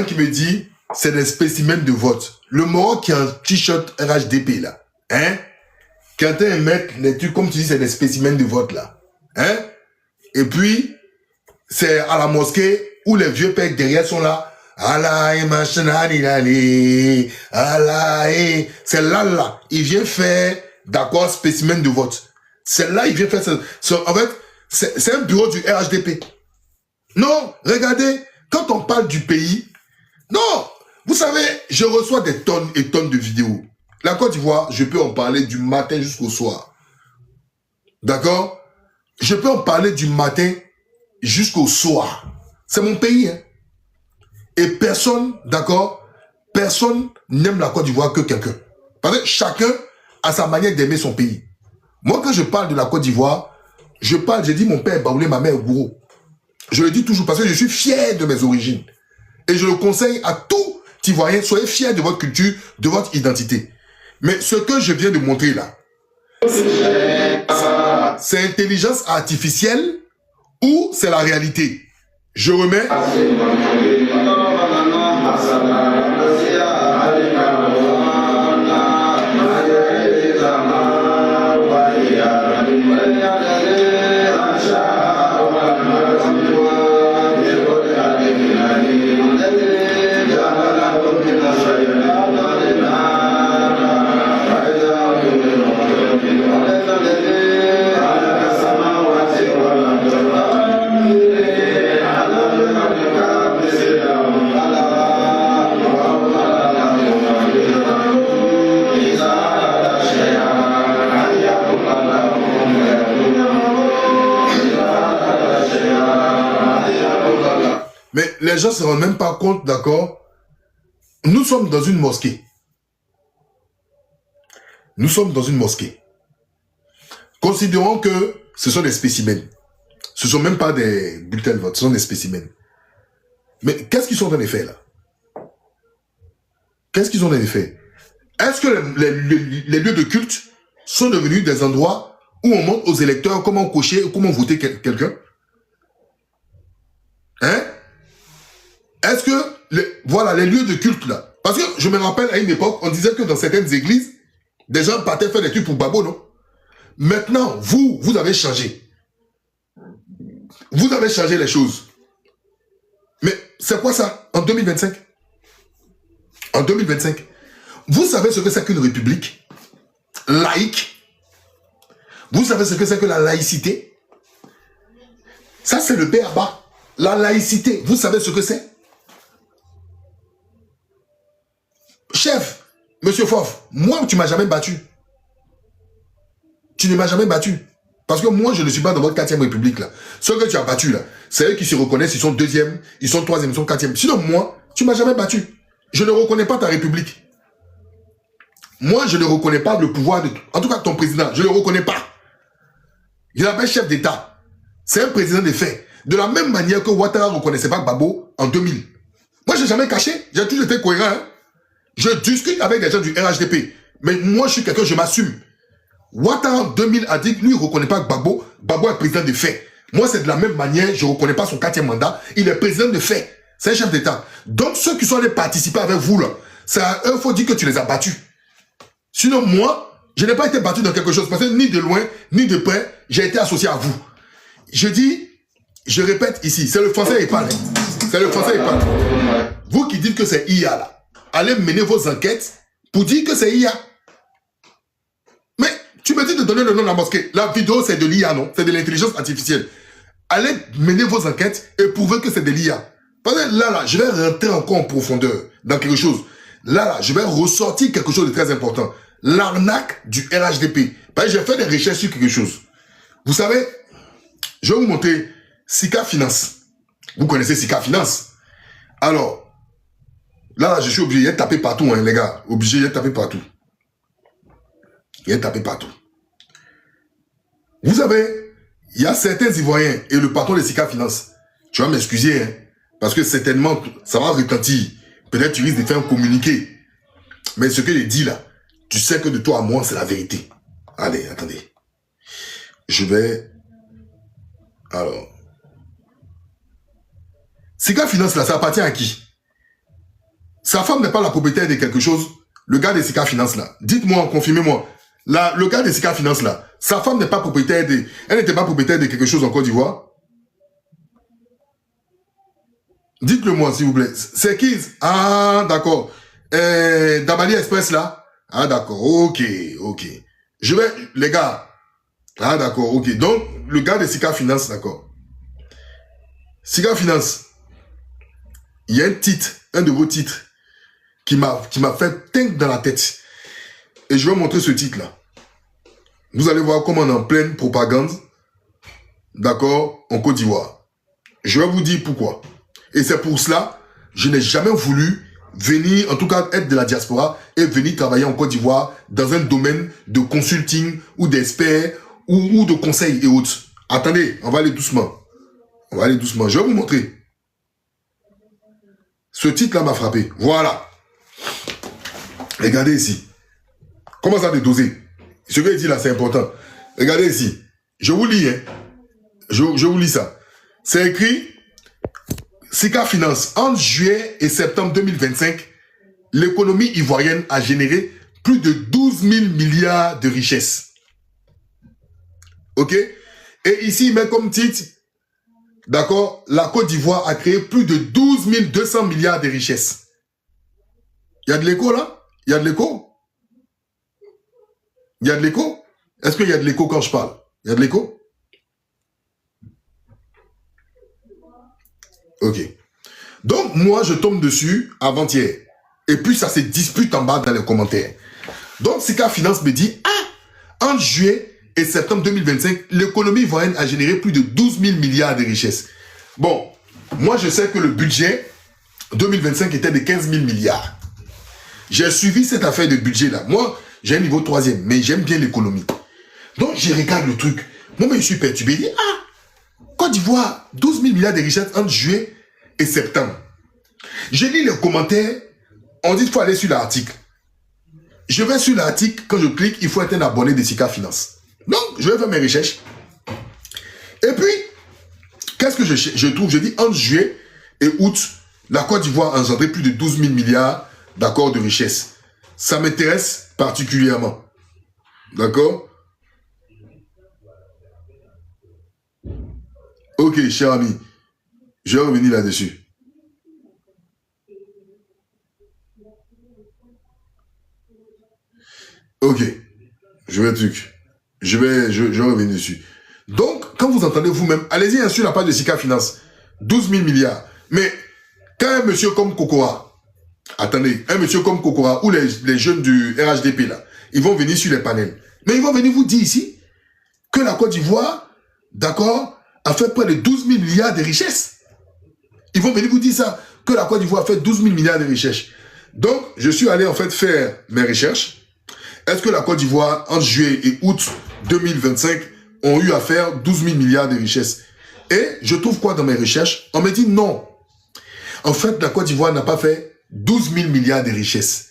qui me dit, c'est des spécimens de vote. Le Maroc qui a un t-shirt RHDP là, hein? Quand un mec, les trucs comme tu dis, c'est des spécimens de vote là, hein? Et puis, c'est à la mosquée où les vieux pères derrière sont là. Allah et machin, Allah et... C'est là, il vient faire, d'accord, spécimen de vote. C'est là, il vient faire en fait, c'est un bureau du RHDP. Non, regardez, quand on parle du pays, non, vous savez, je reçois des tonnes et tonnes de vidéos. La Côte d'Ivoire, je peux en parler du matin jusqu'au soir. D'accord? Je peux en parler du matin jusqu'au soir. C'est mon pays, hein. Et personne, d'accord, personne n'aime la Côte d'Ivoire que quelqu'un. Parce que chacun a sa manière d'aimer son pays. Moi, quand je parle de la Côte d'Ivoire, je dis mon père est Baoulé, ma mère est Gourou. Je le dis toujours parce que je suis fier de mes origines. Et je le conseille à tout Ivoirien, soyez fiers de votre culture, de votre identité. Mais ce que je viens de montrer là, c'est intelligence artificielle ou c'est la réalité? Je remets. Mais les gens ne se rendent même pas compte, d'accord? Nous sommes dans une mosquée. Nous sommes dans une mosquée. Considérons que ce sont des spécimens. Ce ne sont même pas des bulletins de vote, ce sont des spécimens. Mais qu'est-ce qu'ils sont en train de faire là? Qu'est-ce qu'ils ont en train de faire? Est-ce que les lieux de culte sont devenus des endroits où on montre aux électeurs comment cocher, comment voter quelqu'un? Hein? Est-ce que, voilà, les lieux de culte là, parce que je me rappelle à une époque, on disait que dans certaines églises, des gens partaient faire des trucs pour Babo, non? Maintenant, vous avez changé. Vous avez changé les choses. Mais c'est quoi ça, en 2025? En 2025, vous savez ce que c'est qu'une république laïque? Vous savez ce que c'est que la laïcité? Ça, c'est le b.a.-ba. La laïcité, vous savez ce que c'est? Chef, monsieur Fof, moi, tu m'as jamais battu. Tu ne m'as jamais battu. Parce que moi, je ne suis pas dans votre 4e République, là. Ceux que tu as battus, là, c'est eux qui se reconnaissent, ils sont 2e, ils sont 3e, ils sont 4e. Sinon, moi, tu ne m'as jamais battu. Je ne reconnais pas ta République. Moi, je ne reconnais pas le pouvoir de... En tout cas, ton président, je ne le reconnais pas. Il appelle chef d'État. C'est un président de fait. De la même manière que Ouattara ne reconnaissait pas Gbagbo en 2000. Moi, je n'ai jamais caché. J'ai toujours été cohérent. Hein? Je discute avec des gens du RHDP. Mais moi, je suis quelqu'un, je m'assume. Ouattara en 2000 a dit que lui, il ne reconnaît pas Gbagbo. Gbagbo est président de fait. Moi, c'est de la même manière, je ne reconnais pas son 4e mandat. Il est président de fait. C'est un chef d'État. Donc, ceux qui sont allés participer avec vous, là, c'est à eux, il faut dire que tu les as battus. Sinon, moi, je n'ai pas été battu dans quelque chose. Parce que ni de loin, ni de près, j'ai été associé à vous. Je dis, je répète ici, c'est le français qui parle. C'est le français qui parle. Vous qui dites que c'est IA, là, allez mener vos enquêtes pour dire que c'est IA. Mais tu me dis de donner le nom de la mosquée. La vidéo, c'est de l'IA, non? C'est de l'intelligence artificielle. Allez mener vos enquêtes et prouver que c'est de l'IA. Parce que là, je vais rentrer encore en profondeur dans quelque chose. Là, je vais ressortir quelque chose de très important. L'arnaque du RHDP. Parce que j'ai fait des recherches sur quelque chose. Vous savez, je vais vous montrer Sika Finance. Vous connaissez Sika Finance. Alors, là, je suis obligé de taper partout, hein, les gars. Obligé de taper partout. Il a tapé partout. Vous savez, il y a certains Ivoiriens et le patron de Sika Finance. Tu vas m'excuser, hein, parce que certainement, ça va retentir. Peut-être tu risques de faire un communiqué. Mais ce que je dis là, tu sais que de toi à moi, c'est la vérité. Allez, attendez. Je vais... Alors... Sika Finance là, ça appartient à qui? Sa femme n'est pas la propriétaire de quelque chose. Le gars de Sika Finance là. Dites-moi, confirmez-moi. Le gars de Sika Finance là. Sa femme n'est pas propriétaire de... Elle n'était pas propriétaire de quelque chose en Côte d'Ivoire. Dites-le moi s'il vous plaît. C'est qui? Ah d'accord. Dabali Express là. Ah d'accord. Ok. Je vais... Les gars. Ah d'accord. Ok. Donc, le gars de Sika Finance, d'accord. Sika Finance. Il y a un titre. Un de vos titres. Qui m'a fait tinc dans la tête. Et je vais montrer ce titre-là. Vous allez voir comment on est en pleine propagande, d'accord, en Côte d'Ivoire. Je vais vous dire pourquoi. Et c'est pour cela, je n'ai jamais voulu venir, en tout cas être de la diaspora, et venir travailler en Côte d'Ivoire dans un domaine de consulting, ou d'experts, ou de conseils et autres. Attendez, on va aller doucement. On va aller doucement. Je vais vous montrer. Ce titre-là m'a frappé. Voilà. Regardez ici. Comment ça dédoser? Ce que je dis là, c'est important. Regardez ici. Je vous lis, hein. Je vous lis ça. C'est écrit Sika Finance. Entre juillet et septembre 2025, l'économie ivoirienne a généré plus de 12 000 milliards de richesses. Ok? Et ici, il met comme titre, d'accord, la Côte d'Ivoire a créé plus de 12 200 milliards de richesses. Il y a de l'écho là? Il y a de l'écho? Il y a de l'écho? Est-ce qu'il y a de l'écho quand je parle? Il y a de l'écho? Ok. Donc, moi, je tombe dessus avant-hier. Et puis, ça se dispute en bas dans les commentaires. Donc, Sika Finance me dit, ah, entre juillet et septembre 2025, l'économie ivoirienne a généré plus de 12 000 milliards de richesses. Bon, moi, je sais que le budget 2025 était de 15 000 milliards. J'ai suivi cette affaire de budget-là. Moi, j'ai un niveau 3e, mais j'aime bien l'économie. Donc, je regarde le truc. Moi, je suis perturbé. Je dis, ah, Côte d'Ivoire, 12 000 milliards de richesses entre juillet et septembre. Je lis les commentaires. On dit qu'il faut aller sur l'article. Je vais sur l'article. Quand je clique, il faut être un abonné de Sika Finance. Donc, je vais faire mes recherches. Et puis, qu'est-ce que je trouve? Je dis, entre juillet et août, la Côte d'Ivoire a engendré plus de 12 000 milliards d'accord, de richesse. Ça m'intéresse particulièrement. D'accord? Ok, cher ami. Je vais revenir là-dessus. Ok. Je vais revenir dessus. Donc, quand vous entendez vous-même, allez-y sur la page de Sika Finance. 12 000 milliards. Mais, quand un monsieur comme Kokora, attendez, un monsieur comme Kokora ou les jeunes du RHDP là, ils vont venir sur les panels. Mais ils vont venir vous dire ici que la Côte d'Ivoire, d'accord, a fait près de 12 000 milliards de richesses. Ils vont venir vous dire ça, que la Côte d'Ivoire a fait 12 000 milliards de richesses. Donc, je suis allé en fait faire mes recherches. Est-ce que la Côte d'Ivoire, entre juillet et août 2025, ont eu à faire 12 000 milliards de richesses? Et je trouve quoi dans mes recherches? On me dit non. En fait, la Côte d'Ivoire n'a pas fait 12 000 milliards de richesses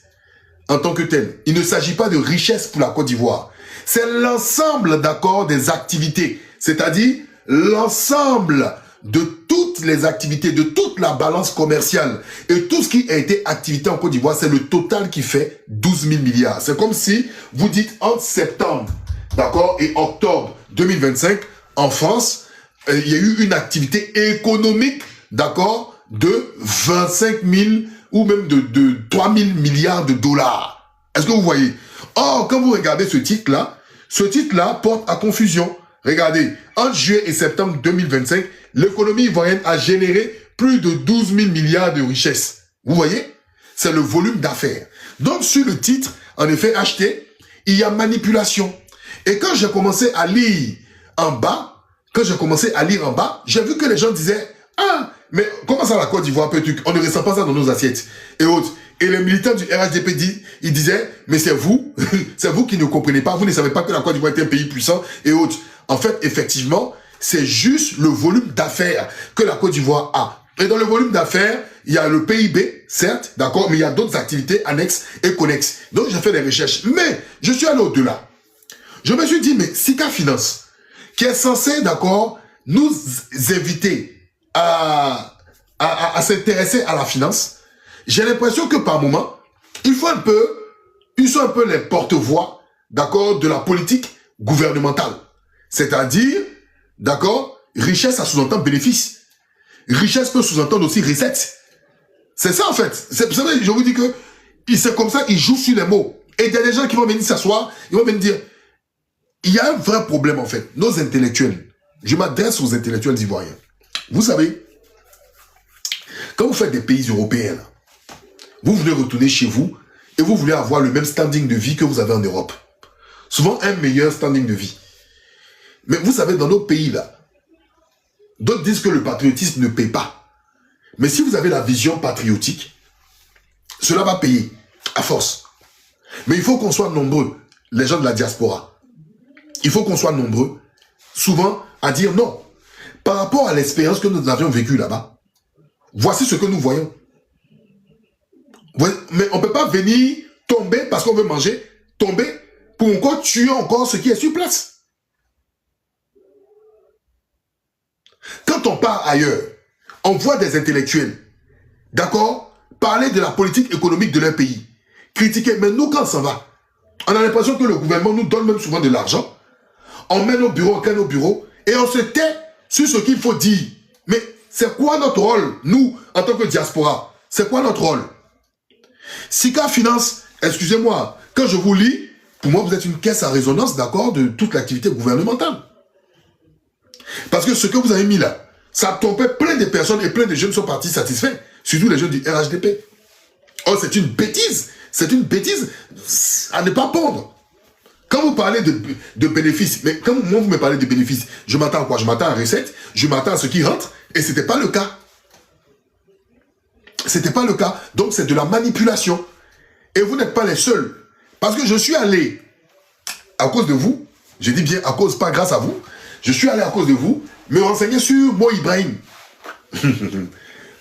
en tant que tel. Il ne s'agit pas de richesse pour la Côte d'Ivoire. C'est l'ensemble, d'accord, des activités. C'est-à-dire l'ensemble de toutes les activités, de toute la balance commerciale et tout ce qui a été activité en Côte d'Ivoire, c'est le total qui fait 12 000 milliards. C'est comme si vous dites entre septembre, d'accord, et octobre 2025, en France, il y a eu une activité économique, d'accord, de 25 000 ou même de 3 000 milliards de dollars. Est-ce que vous voyez? Or, quand vous regardez ce titre-là porte à confusion. Regardez, entre juillet et septembre 2025, l'économie ivoirienne a généré plus de 12 000 milliards de richesses. Vous voyez? C'est le volume d'affaires. Donc, sur le titre, en effet, acheté, il y a manipulation. Et quand j'ai commencé à lire en bas, j'ai vu que les gens disaient, ah, mais comment ça la Côte d'Ivoire peut on ne ressent pas ça dans nos assiettes et autres. Et les militants du RHDP ils disaient, mais c'est vous, c'est vous qui ne comprenez pas, vous ne savez pas que la Côte d'Ivoire est un pays puissant et autres. En fait, effectivement, c'est juste le volume d'affaires que la Côte d'Ivoire a. Et dans le volume d'affaires, il y a le PIB, certes, d'accord, mais il y a d'autres activités annexes et connexes. Donc, j'ai fait des recherches. Mais, je suis allé au-delà. Je me suis dit, mais Sika Finance, qui est censé, d'accord, nous inviter à s'intéresser à la finance, J'ai l'impression que par moment, ils sont un peu les porte-voix, d'accord, de la politique gouvernementale. C'est-à-dire, d'accord, richesse, ça sous-entend bénéfice. Richesse peut sous-entendre aussi recette. C'est ça, en fait. Vous savez, je vous dis que c'est comme ça, ils jouent sur les mots. Et il y a des gens qui vont venir s'asseoir, ils vont venir dire, il y a un vrai problème, en fait. Nos intellectuels, je m'adresse aux intellectuels ivoiriens. Vous savez, quand vous faites des pays européens, là, vous voulez retourner chez vous et vous voulez avoir le même standing de vie que vous avez en Europe. Souvent, un meilleur standing de vie. Mais vous savez, dans nos pays, là, d'autres disent que le patriotisme ne paye pas. Mais si vous avez la vision patriotique, cela va payer, à force. Mais il faut qu'on soit nombreux, les gens de la diaspora. Il faut qu'on soit nombreux, souvent, à dire non. Par rapport à l'expérience que nous avions vécue là-bas, voici ce que nous voyons. Mais on ne peut pas venir tomber parce qu'on veut manger, tomber pour encore tuer encore ce qui est sur place. Quand on part ailleurs, on voit des intellectuels, d'accord, parler de la politique économique de leur pays, critiquer, mais nous quand on s'en va, on a l'impression que le gouvernement nous donne même souvent de l'argent, on met nos bureaux, on crée nos bureaux, et on se tait sur ce qu'il faut dire. Mais c'est quoi notre rôle, nous, en tant que diaspora? C'est quoi notre rôle? Sika Finance, excusez-moi, quand je vous lis, pour moi, vous êtes une caisse à résonance, d'accord, de toute l'activité gouvernementale. Parce que ce que vous avez mis là, ça trompait plein de personnes et plein de jeunes sont partis satisfaits, surtout les jeunes du RHDP. Oh, c'est une bêtise à ne pas pondre. Quand vous parlez de bénéfices, mais quand moi vous me parlez de bénéfices, je m'attends à quoi? Je m'attends à recettes, je m'attends à ce qui rentre, et ce n'était pas le cas. C'était pas le cas. Donc c'est de la manipulation. Et vous n'êtes pas les seuls. Parce que je suis allé, à cause de vous, je dis bien à cause, pas grâce à vous, je suis allé à cause de vous, me renseigner sur Mo Ibrahim.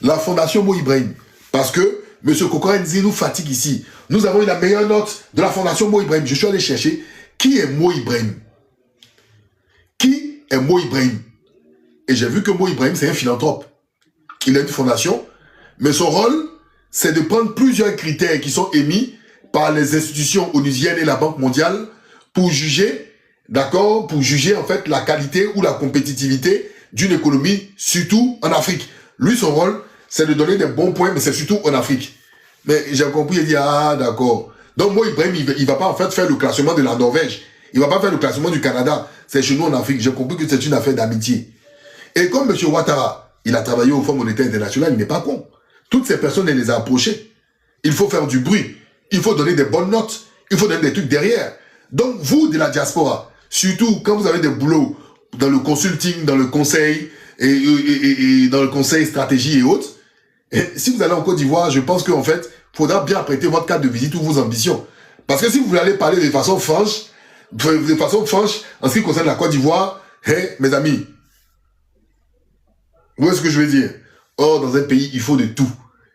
La fondation Mo Ibrahim. Parce que M. Kokorenzi nous fatigue ici. Nous avons eu la meilleure note de la fondation Mo Ibrahim. Je suis allé chercher qui est Mo Ibrahim. Qui est Mo Ibrahim? Et j'ai vu que Mo Ibrahim, c'est un philanthrope. Il a une fondation. Mais son rôle, c'est de prendre plusieurs critères qui sont émis par les institutions onusiennes et la Banque mondiale pour juger, d'accord, pour juger en fait la qualité ou la compétitivité d'une économie, surtout en Afrique. Lui, son rôle, c'est de donner des bons points, mais c'est surtout en Afrique. Mais j'ai compris, il dit, ah, d'accord. Donc moi, Ibrahim, il va pas en fait faire le classement de la Norvège. Il va pas faire le classement du Canada. C'est chez nous en Afrique. J'ai compris que c'est une affaire d'amitié. Et comme M. Ouattara, il a travaillé au Fonds monétaire international, il n'est pas con. Toutes ces personnes, elle les a approchées. Il faut faire du bruit. Il faut donner des bonnes notes. Il faut donner des trucs derrière. Donc, vous, de la diaspora, surtout quand vous avez des boulots dans le consulting, dans le conseil, et dans le conseil stratégie et autres, et si vous allez en Côte d'Ivoire, je pense qu'en fait, il faudra bien prêter votre carte de visite ou vos ambitions. Parce que si vous voulez aller parler de façon franche, en ce qui concerne la Côte d'Ivoire, mes amis, où est-ce que je veux dire? Or, dans un pays, il faut de tout.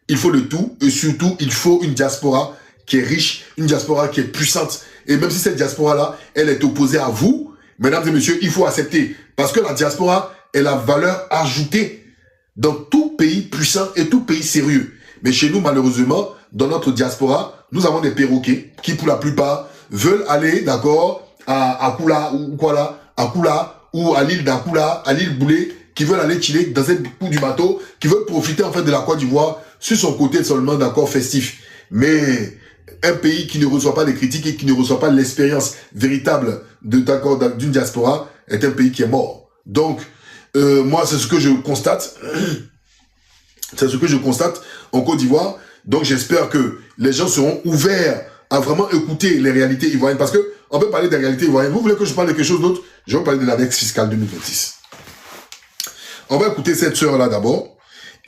Il faut de tout, et surtout, il faut une diaspora qui est riche, une diaspora qui est puissante. Et même si cette diaspora-là, elle est opposée à vous, mesdames et messieurs, il faut accepter. Parce que la diaspora est la valeur ajoutée dans tout pays puissant et tout pays sérieux. Mais chez nous, malheureusement, dans notre diaspora, nous avons des perroquets qui, pour la plupart, veulent aller, d'accord, à Kula, ou quoi là, à Kula, ou à l'île d'Akula, à l'île Boulé, qui veulent aller chiller dans un bout du bateau, qui veulent profiter en fait de la Côte d'Ivoire sur son côté seulement d'accord festif. Mais un pays qui ne reçoit pas les critiques et qui ne reçoit pas l'expérience véritable d'une diaspora est un pays qui est mort. Donc, moi, c'est ce que je constate. C'est ce que je constate en Côte d'Ivoire. Donc, j'espère que les gens seront ouverts à vraiment écouter les réalités ivoiriennes. Parce que on peut parler des réalités ivoiriennes. Vous voulez que je parle de quelque chose d'autre? Je vais parler de l'annexe fiscale 2026. On va écouter cette sœur-là d'abord.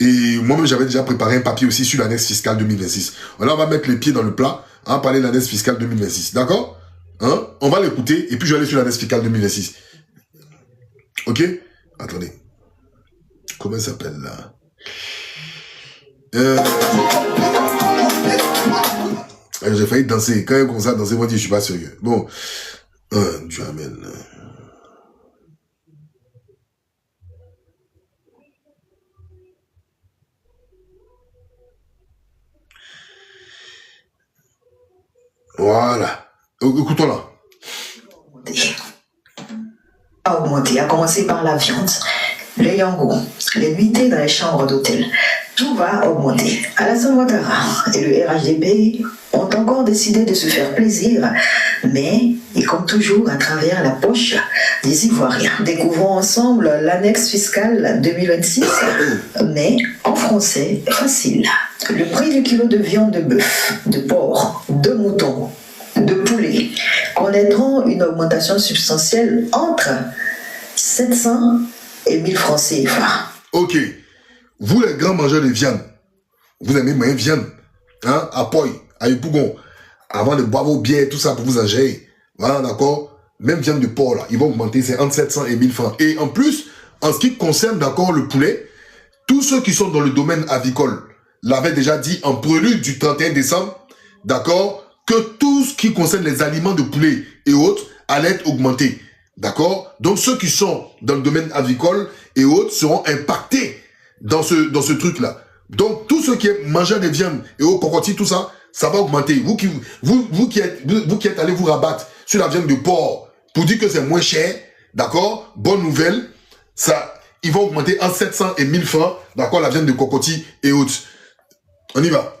Et moi-même, j'avais déjà préparé un papier aussi sur l'annexe fiscale 2026. Là, on va mettre les pieds dans le plat, hein, parler de l'annexe fiscale 2026. D'accord, hein? On va l'écouter et puis je vais aller sur l'annexe fiscale 2026. Ok? Attendez. Comment elle s'appelle là? J'ai failli danser. Quand elle commence à danser, moi, je dis, je suis pas sérieux. Bon. Dieu amène. Voilà. Écoutons-la. A augmenté, à commencer par la viande, les yangos, les nuitées dans les chambres d'hôtel. Tout va augmenter. Alassane Ouattara et le RHDP ont encore décidé de se faire plaisir, mais, et comme toujours, à travers la poche des Ivoiriens. Découvrons ensemble l'annexe fiscale 2026, mais en français facile. Le prix du kilo de viande de bœuf, de porc, de mouton, de poulet connaîtront une augmentation substantielle entre 700 et 1000 francs CFA. Ok. Vous, les grands mangeurs de viande, vous aimez manger viande, hein, à poil, à épougon, avant de boire vos bières, tout ça pour vous ingérer. Voilà, d'accord? Même viande de porc, là, ils vont augmenter, c'est entre 700 et 1000 francs. Et en plus, en ce qui concerne, d'accord, le poulet, tous ceux qui sont dans le domaine avicole l'avaient déjà dit en prélude du 31 décembre, d'accord, que tout ce qui concerne les aliments de poulet et autres allait augmenter. D'accord? Donc ceux qui sont dans le domaine avicole et autres seront impactés dans ce truc-là. Donc tout ce qui est mangeur de viande et au cocotier, tout ça, ça va augmenter. Vous qui êtes allés vous rabattre sur la viande de porc pour dire que c'est moins cher, d'accord? Bonne nouvelle, ça, ils vont augmenter entre 700 et 1000 francs, d'accord, la viande de cocotier et autres. On y va.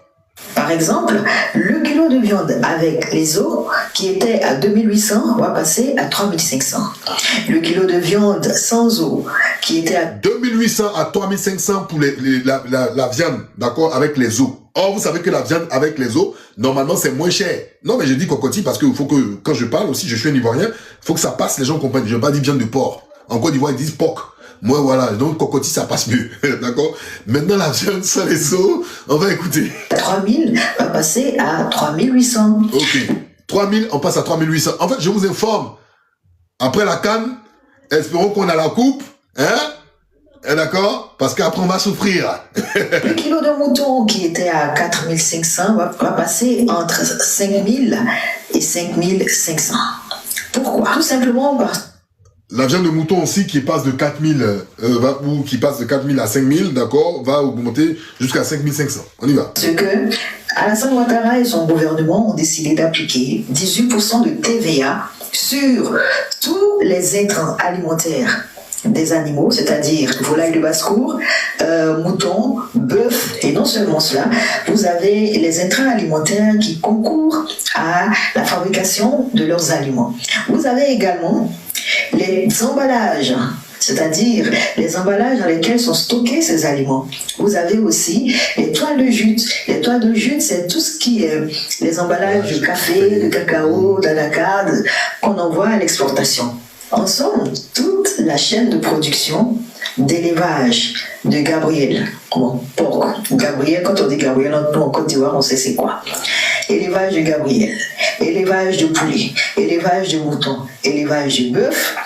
Par exemple, le kilo de viande avec les os qui était à 2800 va passer à 3500. Le kilo de viande sans os qui était à 2800 à 3500 pour la viande, d'accord, avec les os. Or, vous savez que la viande avec les os, normalement, c'est moins cher. Non, mais je dis cocotier parce qu'il faut que, quand je parle aussi, je suis un Ivoirien, il faut que ça passe, les gens comprennent. Je ne vais pas dire viande de porc. En Côte d'Ivoire, ils disent porc. Moi, voilà, donc cocotier, ça passe mieux, d'accord? Maintenant, la viande sans les os, on va écouter. 3000 va passer à 3800. Ok, 3000, on passe à 3800. En fait, je vous informe, après la CAN, espérons qu'on a la coupe, hein? D'accord? Parce qu'après, on va souffrir. Le kilo de mouton qui était à 4500 va passer entre 5000 et 5500. Pourquoi? Tout simplement parce La viande de mouton aussi qui passe de 4000 ou qui passe de 4000 à 5000, d'accord, va augmenter jusqu'à 5500. On y va. Ce que Alassane Ouattara et son gouvernement ont décidé d'appliquer 18% de TVA sur tous les intrants alimentaires des animaux, c'est-à-dire volaille de basse-cour, mouton, bœuf, et non seulement cela, vous avez les intrants alimentaires qui concourent à la fabrication de leurs aliments. Vous avez également les emballages, c'est-à-dire les emballages dans lesquels sont stockés ces aliments. Vous avez aussi les toiles de jute. Les toiles de jute, c'est tout ce qui est les emballages de café, de cacao, d'anacarde qu'on envoie à l'exportation. En somme, toute la chaîne de production d'élevage de Gabriel. Bon, pour Gabriel, quand on dit Gabriel, nous en Côte d'Ivoire, on sait c'est quoi. Élevage de Gabriel, élevage de poulet, élevage de mouton, élevage de bœuf,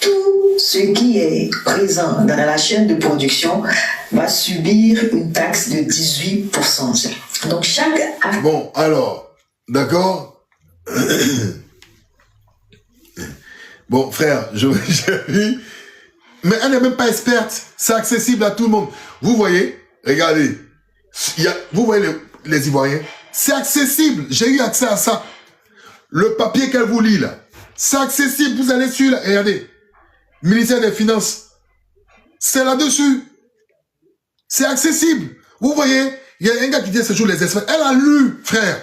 tout ce qui est présent dans la chaîne de production va subir une taxe de 18%. Donc chaque... Bon, alors, d'accord. Bon, frère, j'ai vu. Mais elle n'est même pas experte. C'est accessible à tout le monde. Vous voyez, regardez. Vous voyez les Ivoiriens. C'est accessible. J'ai eu accès à ça. Le papier qu'elle vous lit, là. C'est accessible. Vous allez sur, là. Regardez. Ministère des Finances. C'est là-dessus. C'est accessible. Vous voyez, il y a un gars qui dit ce jour les experts. Elle a lu, frère.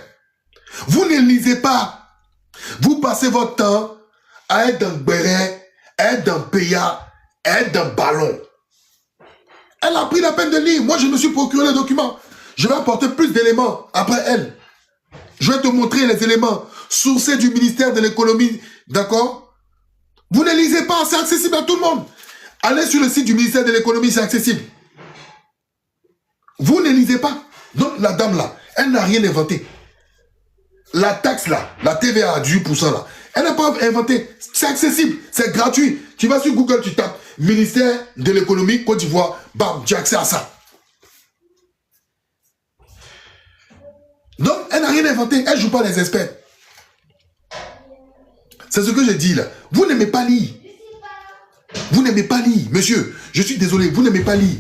Vous ne lisez pas. Vous passez votre temps à être dans le béret, à être dans le PA, à être dans le ballon. Elle a pris la peine de lire. Moi, je me suis procuré les documents. Je vais apporter plus d'éléments après elle. Je vais te montrer les éléments sourcés du ministère de l'économie. D'accord? Vous ne lisez pas, c'est accessible à tout le monde. Allez sur le site du ministère de l'économie, c'est accessible. Vous ne lisez pas. Donc, la dame là, elle n'a rien inventé. La taxe là, la TVA à 18% là, elle n'a pas inventé. C'est accessible, c'est gratuit. Tu vas sur Google, tu tapes ministère de l'économie, Côte d'Ivoire, bam, tu as accès à ça. Donc, elle n'a rien inventé, elle ne joue pas les experts. C'est ce que je dis là. Vous n'aimez pas lire. Vous n'aimez pas lire. Monsieur, je suis désolé, vous n'aimez pas lire.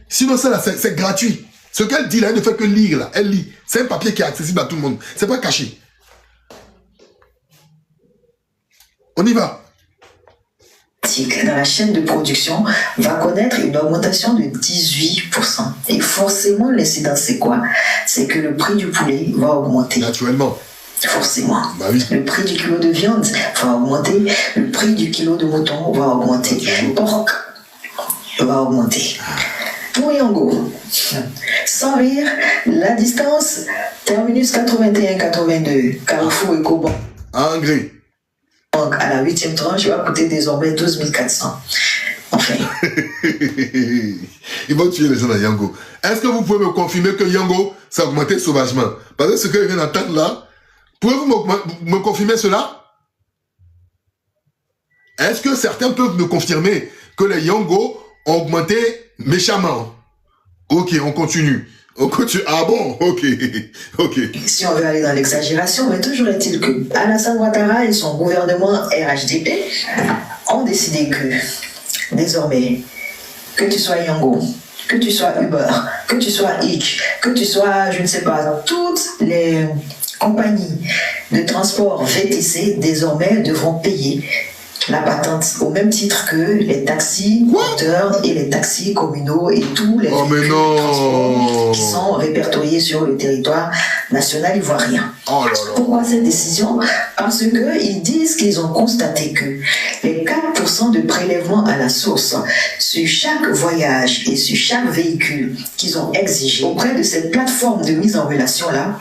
Sinon, ça là, c'est gratuit. Ce qu'elle dit là, elle ne fait que lire là. Elle lit. C'est un papier qui est accessible à tout le monde. C'est pas caché. On y va. Dans la chaîne de production va connaître une augmentation de 18%. Et forcément, l'incidence, c'est quoi? C'est que le prix du poulet va augmenter. Naturellement. Forcément. Bah oui. Le prix du kilo de viande va augmenter. Le prix du kilo de mouton va augmenter. Le porc va augmenter. Pour Yango, sans rire, la distance terminus 81-82, Carrefour et Coban. Engrais. Donc, à la 8e tranche, va coûter désormais 12 400. Enfin. Ils vont tuer les gens à Yango. Est-ce que vous pouvez me confirmer que Yango, ça a augmenté sauvagement? Parce que ce que je viens d'entendre là, pouvez-vous me confirmer cela? Est-ce que certains peuvent me confirmer que les Yango ont augmenté méchamment? Ok, on continue. On continue. Ah bon? Ok. Ok. Si on veut aller dans l'exagération, mais toujours est-il que Alassane Ouattara et son gouvernement RHDP ont décidé que, désormais, que tu sois Yango, que tu sois Uber, que tu sois Hitch, que tu sois, je ne sais pas, toutes les compagnies de transport VTC, désormais, devront payer la patente au même titre que les taxis moteurs et les taxis communaux et tous les transports qui sont répertoriés sur le territoire national ivoirien. Oh là là. Pourquoi cette décision? Parce qu'ils disent qu'ils ont constaté que les 4% de prélèvement à la source sur chaque voyage et sur chaque véhicule qu'ils ont exigé auprès de cette plateforme de mise en relation-là,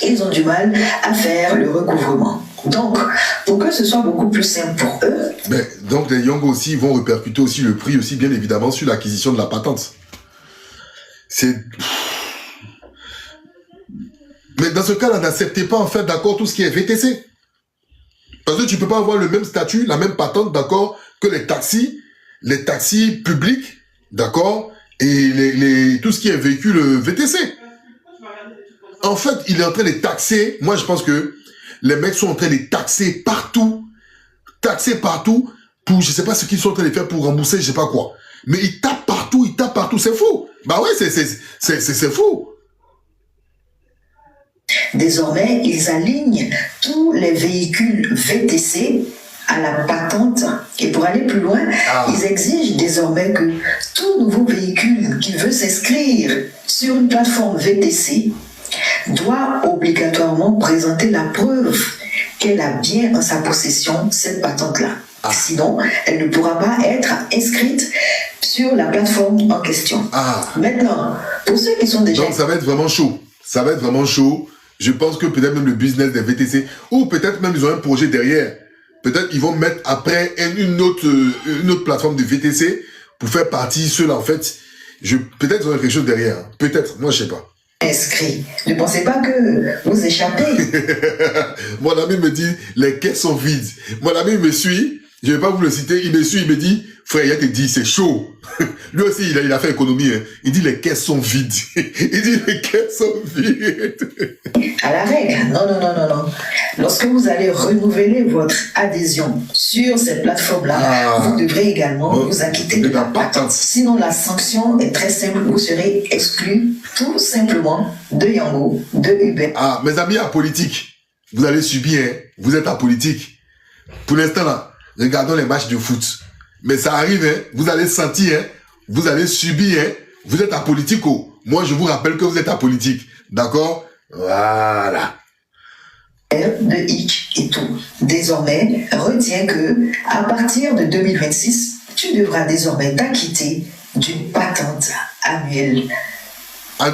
ils ont du mal à faire le recouvrement. Donc, pour que ce soit beaucoup plus simple pour eux... Mais, donc les Yango aussi vont répercuter aussi le prix aussi, bien évidemment, sur l'acquisition de la patente. C'est... Mais dans ce cas-là, n'acceptez pas en fait, d'accord, tout ce qui est VTC. Parce que tu peux pas avoir le même statut, la même patente, d'accord, que les taxis publics, d'accord, et tout ce qui est véhicule VTC. En fait, il est en train de taxer, moi je pense que les mecs sont en train de taxer partout, pour, je sais pas ce qu'ils sont en train de faire pour rembourser, je sais pas quoi. Mais ils tapent partout, c'est fou. Bah ouais, c'est fou. Désormais, ils alignent tous les véhicules VTC à la patente. Et pour aller plus loin, ils exigent désormais que tout nouveau véhicule qui veut s'inscrire sur une plateforme VTC doit obligatoirement présenter la preuve qu'elle a bien en sa possession cette patente-là. Sinon, elle ne pourra pas être inscrite sur la plateforme en question. Maintenant, pour ceux qui sont déjà... Donc ça va être vraiment chaud. Ça va être vraiment chaud. Je pense que peut-être même le business des VTC, ou peut-être même ils ont un projet derrière. Peut-être ils vont mettre après une autre plateforme de VTC pour faire partie ceux-là en fait. Peut-être ils ont quelque chose derrière. Peut-être, moi je sais pas. Inscrit. Ne pensez pas que vous échappez. Mon ami me dit, les caisses sont vides. Mon ami me suit, je ne vais pas vous le citer, il me suit, il me dit, frère, il a te dit, c'est chaud. Lui aussi, il a fait économie. Hein. Il dit, les caisses sont vides. Il dit, les caisses sont vides. À la règle, non. Lorsque vous allez renouveler votre adhésion sur cette plateforme-là, vous devrez également vous acquitter de la patente. Sinon, la sanction est très simple. Vous serez exclu tout simplement de Yango, de Uber. Mes amis apolitiques, vous allez subir, hein. Vous êtes apolitique. Pour l'instant, là, regardons les matchs de foot. Mais ça arrive, hein. Vous allez sentir, hein. Vous allez subir, hein. Vous êtes apolitico. Moi, je vous rappelle que vous êtes apolitique. D'accord? Voilà. De Hitch et tout. Désormais, retiens que à partir de 2026, tu devras désormais t'acquitter d'une patente annuelle. Ouais.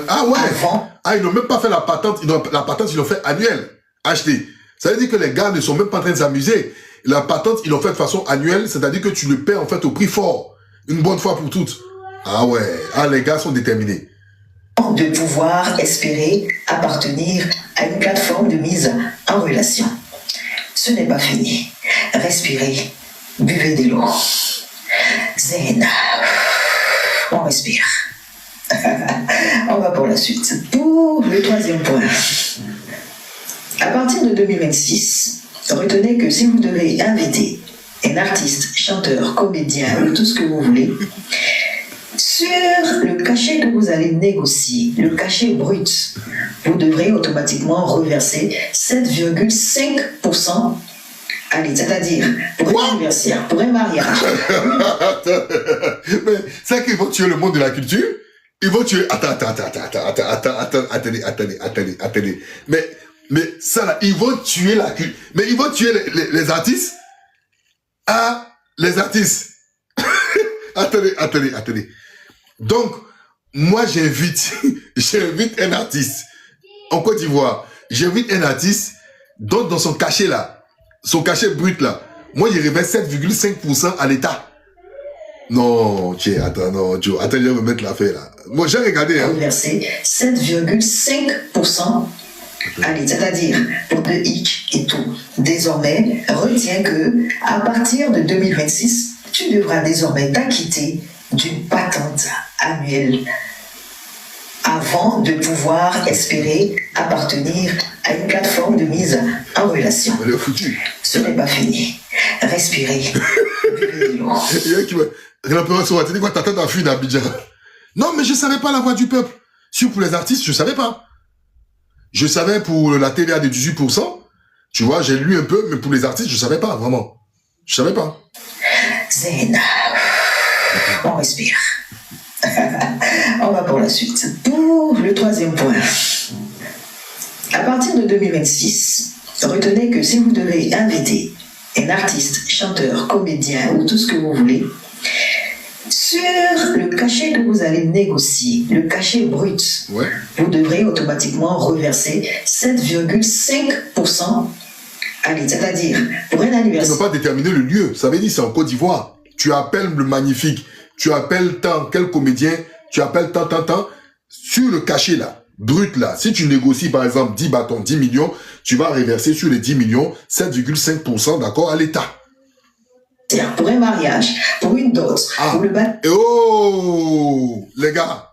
Ils n'ont même pas fait la patente. La patente, ils l'ont fait annuelle. Acheter. Ça veut dire que les gars ne sont même pas en train de s'amuser. La patente, ils l'ont fait de façon annuelle. C'est-à-dire que tu le paies en fait au prix fort. Une bonne fois pour toutes. Ah ouais. Les gars sont déterminés. De pouvoir espérer appartenir à une plateforme de mise en relation. Ce n'est pas fini. Respirez, buvez de l'eau. Zen. On respire. On va pour la suite. Pour le troisième point. À partir de 2026, retenez que si vous devez inviter un artiste, chanteur, comédien ou tout ce que vous voulez, sur le cachet que vous allez négocier, le cachet brut, vous devrez automatiquement reverser 7,5% Allez, c'est-à-dire, pour un anniversaire, pour un mariage. Mais c'est qu'ils vont tuer le monde de la culture. Ils vont tuer... Attendez. Mais ça là, ils vont tuer la culture. Mais ils vont tuer les artistes. Ah, les artistes. Attendez. Donc, moi j'invite un artiste en Côte d'Ivoire. J'invite un artiste dont dans son cachet là, son cachet brut là, moi il révèle 7,5% à l'État. Non, attends, je vais me mettre l'affaire là. Moi j'ai regardé. Hein. Versé 7,5% à l'État, c'est-à-dire pour de hic et tout. Désormais, retiens que à partir de 2026, tu devras désormais t'acquitter d'une patente annuelle avant de pouvoir espérer appartenir à une plateforme de mise en relation. Ce n'est pas fini. Respirez. Non, mais je ne savais pas la voix du peuple. Si pour les artistes, je ne savais pas. Je savais pour la TVA de 18%. Tu vois, j'ai lu un peu, mais pour les artistes, je ne savais pas, vraiment. Je ne savais pas. Zen. On respire. On va pour la suite. Pour le troisième point. À partir de 2026, retenez que si vous devez inviter un artiste, chanteur, comédien ou tout ce que vous voulez, sur le cachet que vous allez négocier, le cachet brut, ouais, vous devrez automatiquement reverser 7,5% à l'État. C'est-à-dire, pour un anniversaire... Tu ne peux pas déterminer le lieu. Ça veut dire c'est en Côte d'Ivoire. Tu appelles le magnifique, tu appelles tant, quel comédien, tu appelles tant. Sur le cachet là, brut là, si tu négocies par exemple 10 bâtons, 10 millions, tu vas reverser sur les 10 millions 7,5%, d'accord, à l'État. Pour un mariage, pour une dot, pour le baptême. Oh, les gars.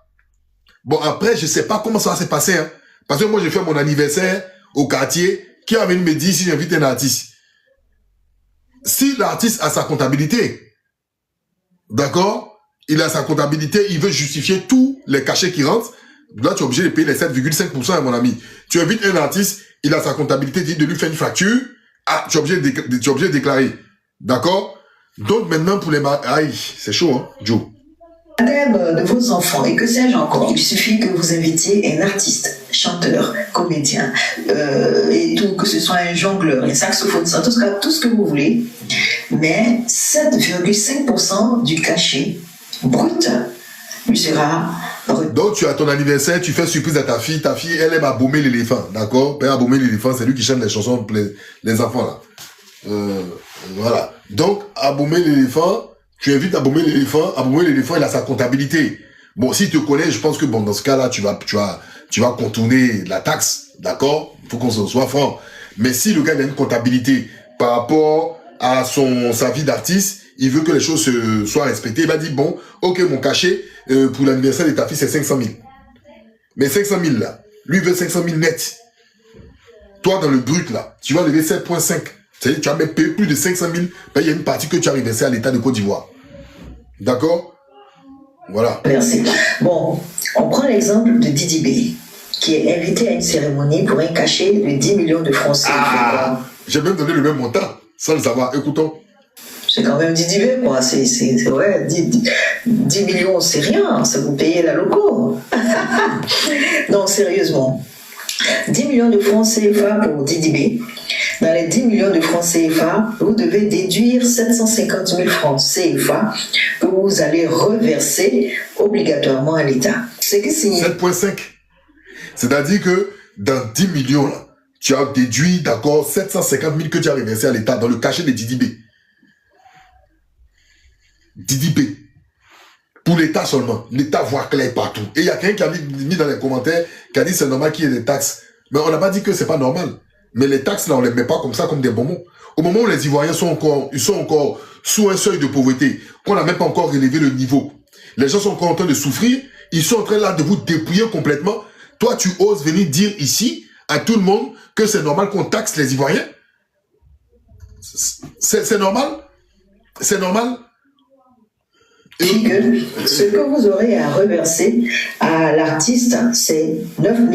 Bon, après, je sais pas comment ça va se passer, hein. Parce que moi, j'ai fait mon anniversaire au quartier. Qui a venu me dire si j'invite un artiste? Si l'artiste a sa comptabilité, d'accord, il a sa comptabilité, il veut justifier tous les cachets qui rentrent, là, tu es obligé de payer les 7,5%, mon ami. Tu invites un artiste, il a sa comptabilité, dit de lui faire une facture, ah, tu es obligé de déclarer. D'accord? Donc, maintenant, pour les aïe, c'est chaud, hein, Joe. De vos enfants, et que sais-je encore, il suffit que vous invitiez un artiste, chanteur, comédien, et tout, que ce soit un jongleur, un saxophoniste, tout ce que vous voulez, mais 7,5% du cachet brut lui sera... Donc, tu as ton anniversaire, tu fais surprise à ta fille, elle aime abommer l'éléphant, d'accord? Père abommer l'éléphant, c'est lui qui chante les chansons pour les enfants, là. Voilà. Donc, abommer l'éléphant, tu invites à abommer l'éléphant, il a sa comptabilité. Bon, s'il te connaît, je pense que bon, dans ce cas-là, tu vas contourner la taxe, d'accord? Il faut qu'on se soit franc. Mais si le gars a une comptabilité par rapport à sa vie d'artiste, il veut que les choses soient respectées, il va dire, bon, ok, mon cachet, pour l'anniversaire de ta fille, c'est 500 000. Mais 500 000 là, lui veut 500 000 net. Toi, dans le brut là, tu vas lever 7,5. C'est-à-dire, tu as même payé plus de 500 000, ben, il y a une partie que tu as reversée à l'État de Côte d'Ivoire. D'accord? Voilà. Merci. Bon, on prend l'exemple de Didi B, qui est invité à une cérémonie pour un cachet de 10 millions de francs CFA. Ah, j'ai même donné le même montant, sans le savoir. Écoutons. C'est quand même Didi B, quoi. C'est vrai, 10 millions, c'est rien. Ça vous payez la loco. Non, sérieusement. 10 millions de francs CFA pour Didi B. Dans les 10 millions de francs CFA, vous devez déduire 750 000 francs CFA que vous allez reverser obligatoirement à l'État. Ce qui signifie... 7,5. C'est-à-dire que dans 10 millions, là, tu as déduit, d'accord, 750 000 que tu as reversé à l'État dans le cachet de Didi B. Didi B. Pour l'État seulement. L'État voit clair partout. Et il y a quelqu'un qui a mis dans les commentaires, qui a dit c'est normal qu'il y ait des taxes. Mais on n'a pas dit que c'est pas normal. Mais les taxes, là, on les met pas comme ça, comme des bonbons. Au moment où les Ivoiriens sont encore sous un seuil de pauvreté, qu'on n'a même pas encore relevé le niveau. Les gens sont encore en train de souffrir. Ils sont en train, là, de vous dépouiller complètement. Toi, tu oses venir dire ici, à tout le monde, que c'est normal qu'on taxe les Ivoiriens? C'est normal? C'est normal? dit que ce que vous aurez à reverser à l'artiste, c'est 9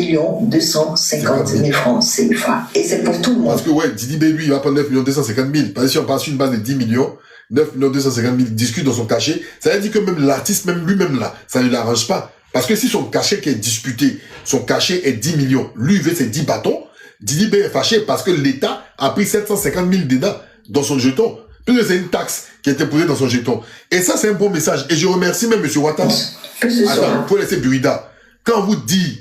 250 000 francs CFA. Et c'est pour tout le monde. Parce que, ouais, Didi Bay, lui, il va prendre 9 250 000. Parce que si on passe sur une base de 10 millions, 9 250 000 discute dans son cachet, ça veut dire que même l'artiste, même lui-même là, ça ne l'arrange pas. Parce que si son cachet qui est disputé, son cachet est 10 millions, lui, il veut ses 10 bâtons, Didi Bay est fâché parce que l'État a pris 750 000 dedans, dans son jeton. Puisque c'est une taxe qui a été posée dans son jeton. Et ça, c'est un bon message. Et je remercie même M. Ouattara. Attends, il faut laisser Burida. Quand on vous dit,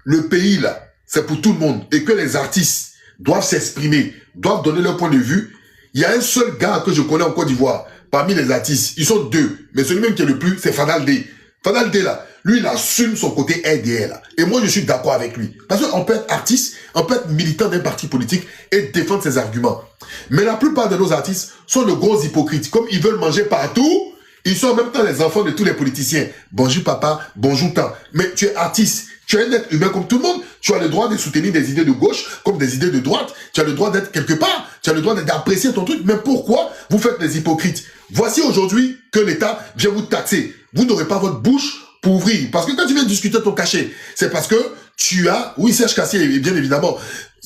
le pays, là, c'est pour tout le monde, et que les artistes doivent s'exprimer, doivent donner leur point de vue, il y a un seul gars que je connais en Côte d'Ivoire, parmi les artistes. Ils sont deux, mais celui même qui est le plus, c'est Fadal D. Fadal D, là, lui, il assume son côté RDR, là. Et moi, je suis d'accord avec lui. Parce qu'on peut être artiste, on peut être militant d'un parti politique et défendre ses arguments. Mais la plupart de nos artistes sont de gros hypocrites. Comme ils veulent manger partout, ils sont en même temps les enfants de tous les politiciens. Bonjour papa, bonjour tant. Mais tu es artiste, tu es un être humain comme tout le monde. Tu as le droit de soutenir des idées de gauche comme des idées de droite. Tu as le droit d'être quelque part. Tu as le droit d'apprécier ton truc. Mais pourquoi vous faites les hypocrites? Voici aujourd'hui que l'État vient vous taxer. Vous n'aurez pas votre bouche pour ouvrir. Parce que quand tu viens discuter ton cachet, c'est parce que tu as, oui Serge Cassier, bien évidemment,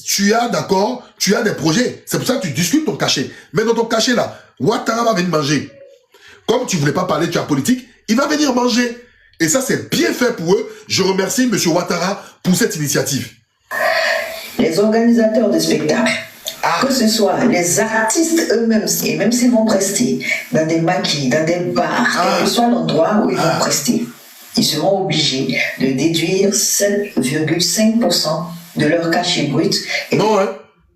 tu as des projets. C'est pour ça que tu discutes ton cachet. Mais dans ton cachet là, Ouattara va venir manger. Comme tu voulais pas parler de la politique, il va venir manger. Et ça, c'est bien fait pour eux. Je remercie M. Ouattara pour cette initiative. Les organisateurs de spectacles, que ce soit les artistes eux-mêmes, et même s'ils vont prester dans des maquis, dans des bars, quel que soit l'endroit où ils vont prester, ils seront obligés de déduire 7,5% de leur cachet brut. Non, hein?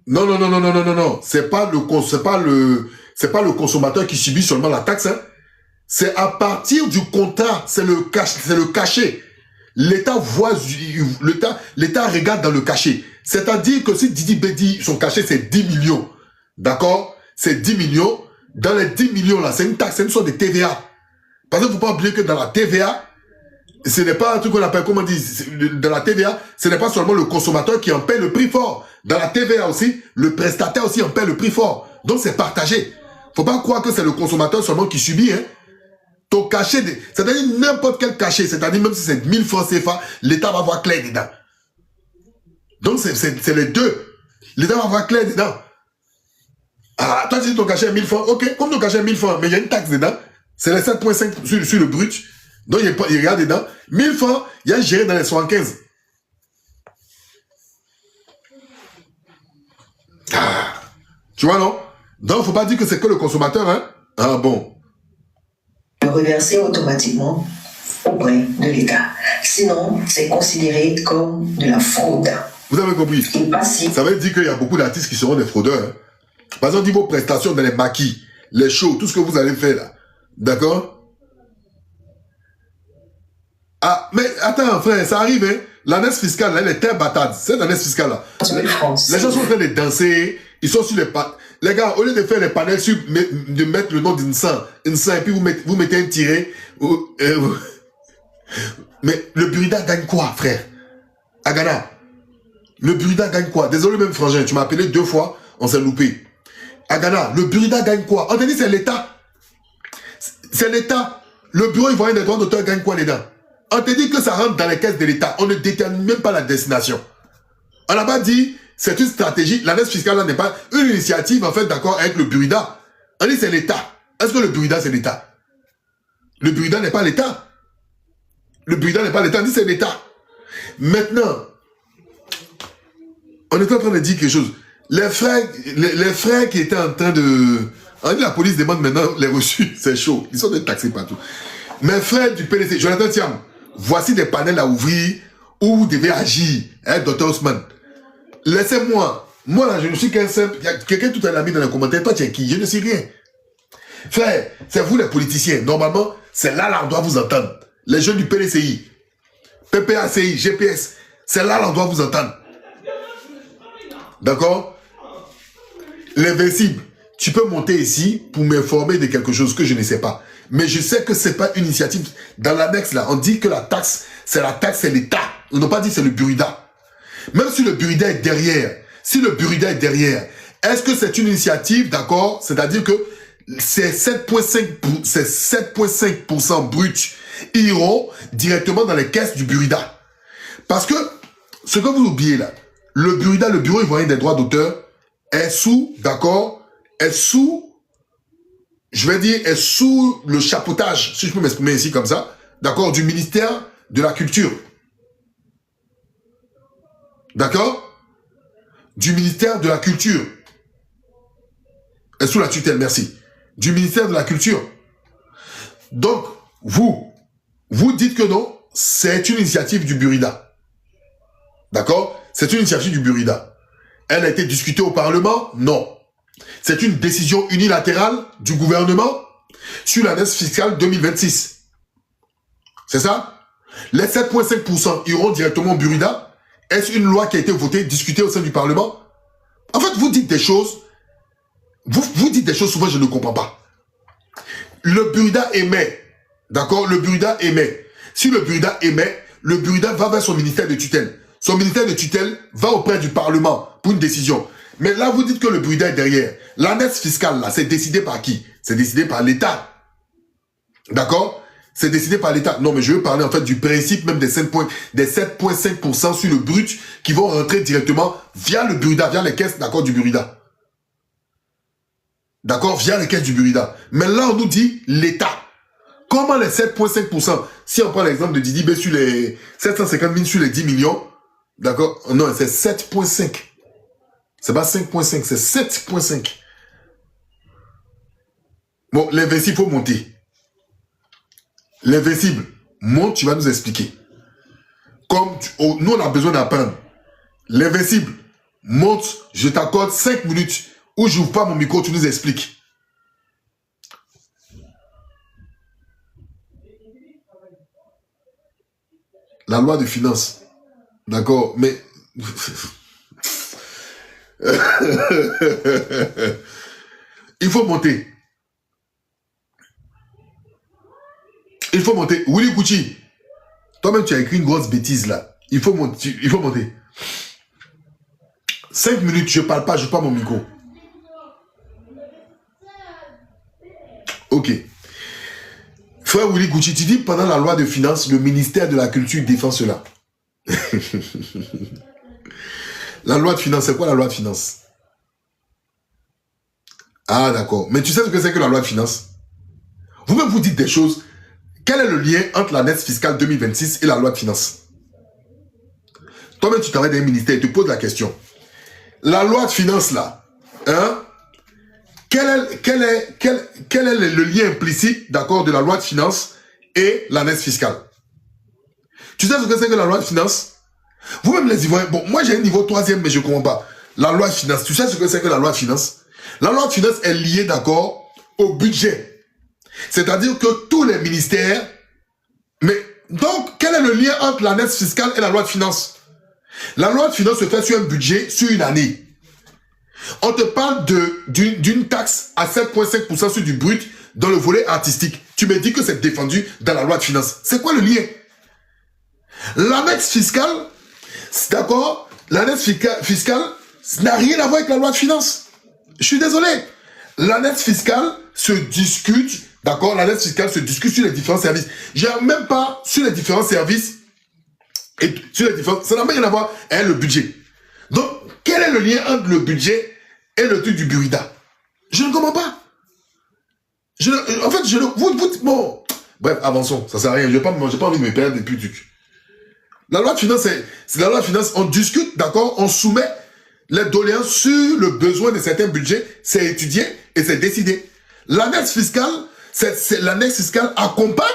Non. C'est pas le consommateur qui subit seulement la taxe, hein? C'est à partir du contrat, c'est le cachet. L'État l'État regarde dans le cachet. C'est-à-dire que si Didi Bay dit son cachet c'est 10 millions, d'accord? C'est 10 millions. Dans les 10 millions là, c'est une taxe, c'est une sorte de TVA. Parce qu'il ne faut pas oublier que dans la TVA, ce n'est pas un truc qu'on appelle, comment on dit, dans la TVA, ce n'est pas seulement le consommateur qui en paie le prix fort. Dans la TVA aussi, le prestataire aussi en paie le prix fort. Donc c'est partagé. Faut pas croire que c'est le consommateur seulement qui subit, hein. Ton cachet, c'est-à-dire n'importe quel cachet, c'est-à-dire même si c'est 1000 francs CFA, l'État va avoir clair dedans. Donc c'est les deux. L'État va avoir clair dedans. Ah, toi tu dis ton cachet est 1000 francs, ok, comme ton cachet est 1000 francs, mais il y a une taxe dedans, c'est les 7,5 sur le brut, donc il regarde dedans, 1000 francs, il y a géré dans les 75. Ah, tu vois non? Donc il ne faut pas dire que c'est que le consommateur, hein? Ah bon. Reverser automatiquement auprès de l'État. Sinon, c'est considéré comme de la fraude. Vous avez compris? Ça veut dire qu'il y a beaucoup d'artistes qui seront des fraudeurs. Hein? Par exemple, vos prestations dans les maquis, les shows, tout ce que vous allez faire là. D'accord? Ah, mais attends, frère, ça arrive, hein? L'année fiscale, là, elle est très bâtarde. Cette année fiscale là. Les gens sont en train de danser, ils sont sur les pattes. Les gars, au lieu de faire les panels sur, de mettre le nom d'Insan, et puis vous mettez un tiré. Mais le Burida gagne quoi, frère? À Ghana. Le Burida gagne quoi? Désolé même frangin, tu m'as appelé 2 fois, on s'est loupé. À Ghana, le Burida gagne quoi? On te dit c'est l'État. C'est l'État. Le bureau ivoirien des droits d'auteur gagne quoi dedans? On te dit que ça rentre dans les caisses de l'État. On ne détermine même pas la destination. On n'a pas dit... C'est une stratégie. L'année fiscale n'est pas une initiative, en fait, d'accord, avec le Burida. On dit c'est l'État. Est-ce que le Burida, c'est l'État? Le Burida n'est pas l'État. Le Burida n'est pas l'État. On dit c'est l'État. Maintenant, on est en train de dire quelque chose. Les frères qui étaient en train de... On dit la police demande maintenant les reçus. C'est chaud. Ils sont taxés partout. Mes frères du PDC, Jonathan Thiam, voici des panels à ouvrir où vous devez agir, hein, Dr Ousmane. Laissez-moi. Moi, là, je ne suis qu'un simple... Quelqu'un tout à l'heure mis dans les commentaires. Toi, tu es qui? Je ne sais rien. Frère, c'est vous les politiciens. Normalement, c'est là on doit vous entendre. Les jeunes du PDCI, PPACI, GPS, c'est là on doit vous entendre. D'accord? L'invincible, tu peux monter ici pour m'informer de quelque chose que je ne sais pas. Mais je sais que ce n'est pas une initiative. Dans l'annexe, là, on dit que la taxe, c'est l'État. On n'a pas dit c'est le Burida. Même si le Burida est derrière, est-ce que c'est une initiative, d'accord? C'est-à-dire que ces 7,5% bruts iront directement dans les caisses du Burida. Parce que, ce que vous oubliez là, le Burida, le Bureau ivoirien des droits d'auteur, est sous, d'accord, est sous, je vais dire, est sous le chapeautage, si je peux m'exprimer ici comme ça, d'accord, du ministère de la Culture. D'accord? Du ministère de la Culture. Est sous la tutelle, merci. Du ministère de la Culture. Donc, vous dites que non, c'est une initiative du Burida. D'accord? C'est une initiative du Burida. Elle a été discutée au Parlement? Non. C'est une décision unilatérale du gouvernement sur l'année fiscale 2026. C'est ça? Les 7,5% iront directement au Burida. Est-ce une loi qui a été votée, discutée au sein du Parlement? En fait, vous dites des choses, vous dites des choses souvent je ne comprends pas. Le Burida émet, d'accord? Le Burida émet. Si le Burida émet, le Burida va vers son ministère de tutelle. Son ministère de tutelle va auprès du Parlement pour une décision. Mais là, vous dites que le Burida est derrière. L'annexe fiscale, là, c'est décidé par qui? C'est décidé par l'État. D'accord? C'est décidé par l'État. Non, mais je veux parler en fait du principe même des 7,5% sur le brut qui vont rentrer directement via le Burida, via les caisses, d'accord, du Burida. D'accord? Via les caisses du Burida. Mais là, on nous dit l'État. Comment les 7,5%? Si on prend l'exemple de Didi B sur les 750 000 sur les 10 millions, d'accord? Non, c'est 7,5. C'est pas 5,5, c'est 7,5. Bon, l'invincible, il faut monter. L'invincible, monte, tu vas nous expliquer. Comme nous, on a besoin d'apprendre. L'invincible, monte, je t'accorde 5 minutes où je n'ouvre pas mon micro, tu nous expliques. La loi de finances. D'accord, mais... il faut monter. Il faut monter. Willy Gucci, toi-même, tu as écrit une grosse bêtise là. Il faut monter. Il faut monter. 5 minutes, je ne parle pas, je prends mon micro. Ok. Frère Willy Gucci, tu dis pendant la loi de finances, le ministère de la Culture défend cela. La loi de finances, c'est quoi la loi de finances? Ah, d'accord. Mais tu sais ce que c'est que la loi de finances? Vous-même, vous dites des choses. Quel est le lien entre l'annexe fiscale 2026 et la loi de finances? Toi-même, tu travailles dans un ministère et tu te poses la question. La loi de finances, là, hein? Quel est le lien implicite, d'accord, de la loi de finances et l'annexe fiscale? Tu sais ce que c'est que la loi de finances? Vous-même les Ivoiriens, bon, moi j'ai un niveau 3e, mais je ne comprends pas. La loi de finances, tu sais ce que c'est que la loi de finances? La loi de finances est liée, d'accord, au budget. C'est-à-dire que tous les ministères... Mais donc, quel est le lien entre l'annexe fiscale et la loi de finances? La loi de finances se fait sur un budget, sur une année. On te parle d'une taxe à 7,5% sur du brut dans le volet artistique. Tu me dis que c'est défendu dans la loi de finances. C'est quoi le lien? L'annexe fiscale, d'accord, l'annexe fiscale n'a rien à voir avec la loi de finances. Je suis désolé. L'annexe fiscale se discute, d'accord, l'annexe fiscale se discute sur les différents services. J'ai même pas sur les différents services, et sur les différents, ça n'a rien à voir avec le budget. Donc, quel est le lien entre le budget et le truc du Burida? Je ne comprends pas. En fait, bon, bref, avançons, ça sert à rien, j'ai pas envie de me perdre des trucs. La loi de finances, c'est la loi de finances, on discute, d'accord, on soumet les doléances sur le besoin de certains budgets, c'est étudié et c'est décidé. L'annexe fiscale, l'annexe fiscale accompagne,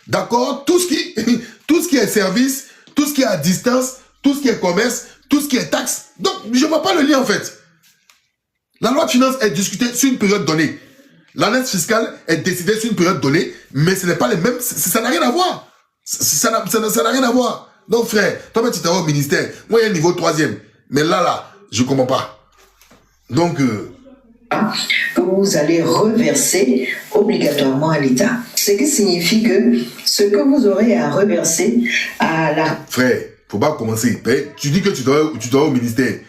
d'accord, tout ce qui est service, tout ce qui est à distance, tout ce qui est commerce, tout ce qui est taxe. Donc, je ne vois pas le lien en fait. La loi de finances est discutée sur une période donnée. L'annexe fiscale est décidée sur une période donnée, mais ce n'est pas les mêmes, ça n'a rien à voir. Ça n'a rien à voir. Donc frère, toi-même tu t'es au ministère, moi il y a un niveau 3e, mais là, je ne comprends pas. Donc... que vous allez reverser obligatoirement à l'État. Ce qui signifie que ce que vous aurez à reverser à la... Frère, faut pas commencer. Tu dis que tu dois au ministère,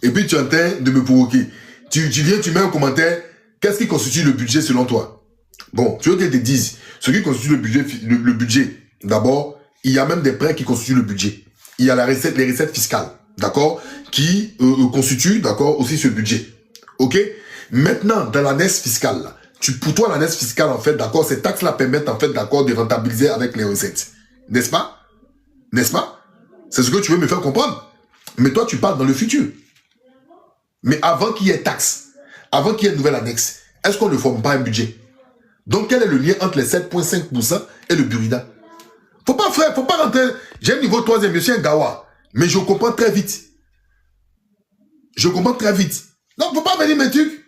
et puis tu es en train de me provoquer. Tu viens, tu mets un commentaire, qu'est-ce qui constitue le budget selon toi? Bon, tu veux qu'elle te dise, ce qui constitue le budget, d'abord, il y a même des prêts qui constituent le budget. Il y a les recettes fiscales, d'accord, qui constituent, d'accord, aussi ce budget. Ok? Maintenant, dans l'annexe fiscale, là, pour toi, l'annexe fiscale, en fait, d'accord, ces taxes-là permettent, en fait, d'accord, de rentabiliser avec les recettes. N'est-ce pas? N'est-ce pas? C'est ce que tu veux me faire comprendre. Mais toi, tu parles dans le futur. Mais avant qu'il y ait taxes, avant qu'il y ait une nouvelle annexe, est-ce qu'on ne forme pas un budget? Donc, quel est le lien entre les 7,5% et le Burida? Faut pas rentrer. J'ai un niveau 3e, je suis un gawa. Mais je comprends très vite. Je comprends très vite. Donc, faut pas venir mes trucs.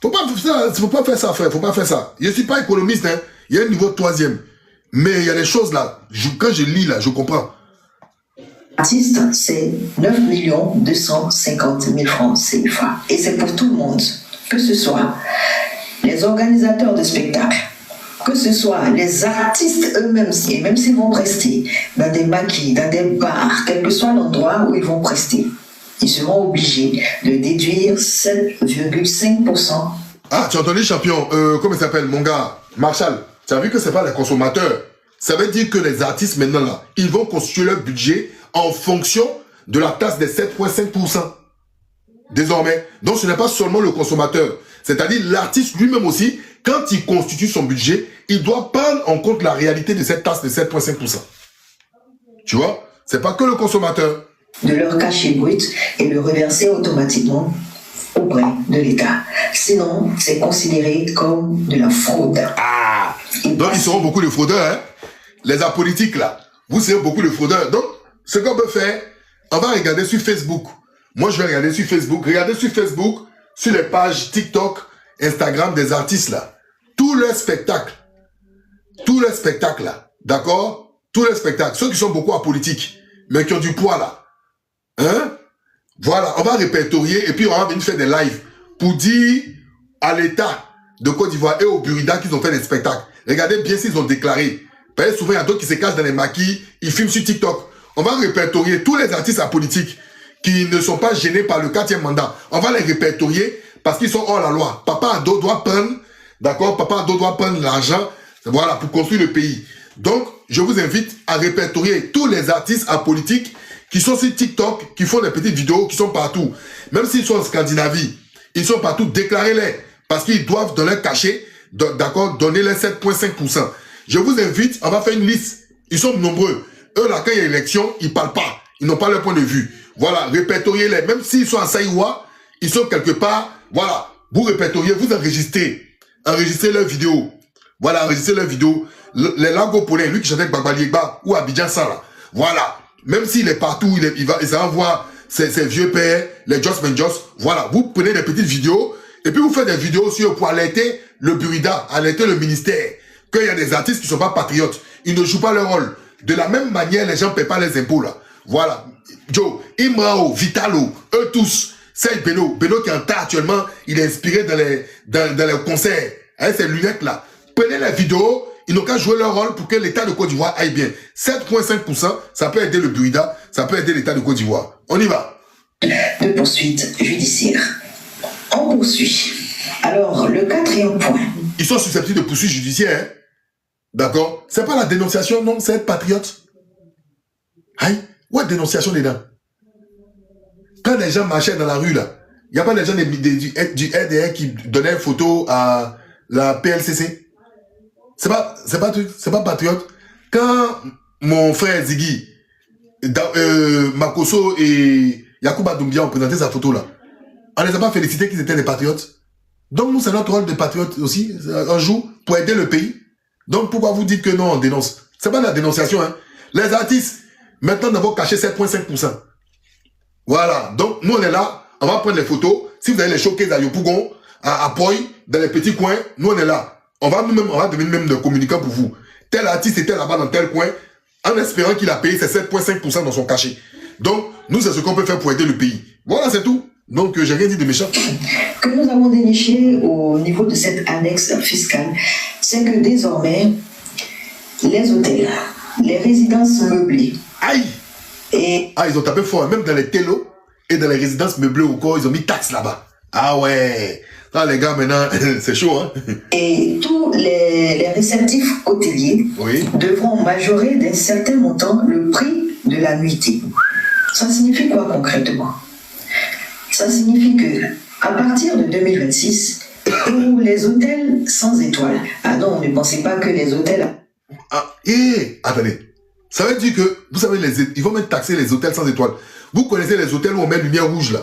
Faut pas faire ça, frère. Faut pas faire ça. Je suis pas économiste, hein. Il y a un niveau 3e. Mais il y a des choses là. Quand je lis là, je comprends. Artiste, c'est 9 250 000 francs CFA. Et c'est pour tout le monde. Que ce soit les organisateurs de spectacles, que ce soit les artistes eux-mêmes, et même s'ils vont prester dans des maquis, dans des bars, quel que soit l'endroit où ils vont prester, ils seront obligés de déduire 7,5%. Ah, tu as entendu, champion, comment il s'appelle, mon gars, Marshall, tu as vu que c'est pas les consommateurs. Ça veut dire que les artistes, maintenant, là, ils vont constituer leur budget en fonction de la taxe des 7,5%. Désormais. Donc, ce n'est pas seulement le consommateur. C'est-à-dire, l'artiste lui-même aussi, quand il constitue son budget, il doit prendre en compte la réalité de cette taxe de 7,5%. Tu vois? C'est pas que le consommateur. De leur cachet brut et le reverser automatiquement auprès de l'État. Sinon, c'est considéré comme de la fraude. Ah! Donc, ils seront beaucoup de fraudeurs, hein? Les apolitiques, là. Vous serez beaucoup de fraudeurs. Donc, ce qu'on peut faire, on va regarder sur Facebook. Moi, je vais regarder sur Facebook. Regardez sur Facebook, sur les pages TikTok, Instagram des artistes, là. Tous leurs spectacles. Tous les spectacles, là. D'accord? Tous les spectacles. Ceux qui sont beaucoup apolitiques, mais qui ont du poids, là. Hein? Voilà, on va répertorier et puis on va venir faire des lives pour dire à l'État de Côte d'Ivoire et au Burida qu'ils ont fait des spectacles. Regardez bien s'ils ont déclaré. Parce que souvent, il y a d'autres qui se cachent dans les maquis, ils filment sur TikTok. On va répertorier tous les artistes apolitiques qui ne sont pas gênés par le 4e mandat. On va les répertorier parce qu'ils sont hors la loi. Papa Ado doit prendre, d'accord, Papa Ado doit prendre l'argent, voilà, pour construire le pays. Donc, je vous invite à répertorier tous les artistes apolitiques qui sont sur TikTok, qui font des petites vidéos, qui sont partout. Même s'ils sont en Scandinavie, ils sont partout, déclarez-les. Parce qu'ils doivent dans leur cachet, d'accord, donner les 7,5%. Je vous invite, on va faire une liste. Ils sont nombreux. Eux, là, quand il y a élection, ils parlent pas. Ils n'ont pas leur point de vue. Voilà, répertoriez-les. Même s'ils sont à Saïwa, ils sont quelque part. Voilà, vous répertoriez, vous enregistrez. Enregistrez leurs vidéos. Voilà, enregistrez leurs vidéos. Les Lago Polin, lui qui chantait avec Babaliegba ou Abidjan Sala. Voilà. Même s'il est partout, il va voir ses vieux pères, les Joss Menjos. Voilà, vous prenez des petites vidéos et puis vous faites des vidéos sur pour alerter le Burida, alerter le ministère qu'il y a des artistes qui ne sont pas patriotes. Ils ne jouent pas leur rôle. De la même manière, les gens ne paient pas les impôts là. Voilà. Joe, Imrao, Vitalo, eux tous. C'est Beno qui est en tas actuellement, il est inspiré dans les concerts. Avec ces lunettes là. Prenez les vidéos. Ils n'ont qu'à jouer leur rôle pour que l'État de Côte d'Ivoire aille bien. 7,5%, ça peut aider le Burida, ça peut aider l'État de Côte d'Ivoire. On y va. De poursuite judiciaire. On poursuit. Alors, le 4e point. Ils sont susceptibles de poursuites judiciaires. Hein? D'accord? C'est pas la dénonciation, non? C'est être patriote. Aïe, ouais, dénonciation dedans. Quand les gens marchaient dans la rue, là, il n'y a pas des gens du RDR qui donnaient une photo à la PLCC. C'est pas patriote. Quand mon frère Ziggy, Makoso et Yacouba Doumbia ont présenté sa photo là, on les a pas félicités qu'ils étaient des patriotes. Donc nous, c'est notre rôle de patriote aussi, un jour, pour aider le pays. Donc pourquoi vous dites que non, on dénonce? C'est pas de la dénonciation, hein. Les artistes, maintenant, nous avons caché 7,5%. Voilà. Donc nous, on est là, on va prendre les photos. Si vous avez les showcases à Yopougon, à Poi, dans les petits coins, nous, on est là. On va devenir même de communicants pour vous. Tel artiste était là-bas dans tel coin, en espérant qu'il a payé ses 7,5% dans son cachet. Donc, nous, c'est ce qu'on peut faire pour aider le pays. Voilà, c'est tout. Donc, j'ai rien dit de méchant. Que nous avons déniché au niveau de cette annexe fiscale, c'est que désormais, les hôtels, les résidences meublées. Aïe! Et ils ont tapé fort. Même dans les télos et dans les résidences meublées ou quoi, ils ont mis taxe là-bas. Ah ouais! Ah, les gars, maintenant, c'est chaud, hein. Et tous les réceptifs hôteliers Oui. devront majorer d'un certain montant le prix de la nuitée. Ça signifie quoi concrètement? Ça signifie que à partir de 2026, pour les hôtels sans étoiles, ah non, ne pensez pas que les hôtels... Ah, attendez. Ça veut dire que, vous savez, ils vont même taxer les hôtels sans étoiles. Vous connaissez les hôtels où on met lumière rouge, là.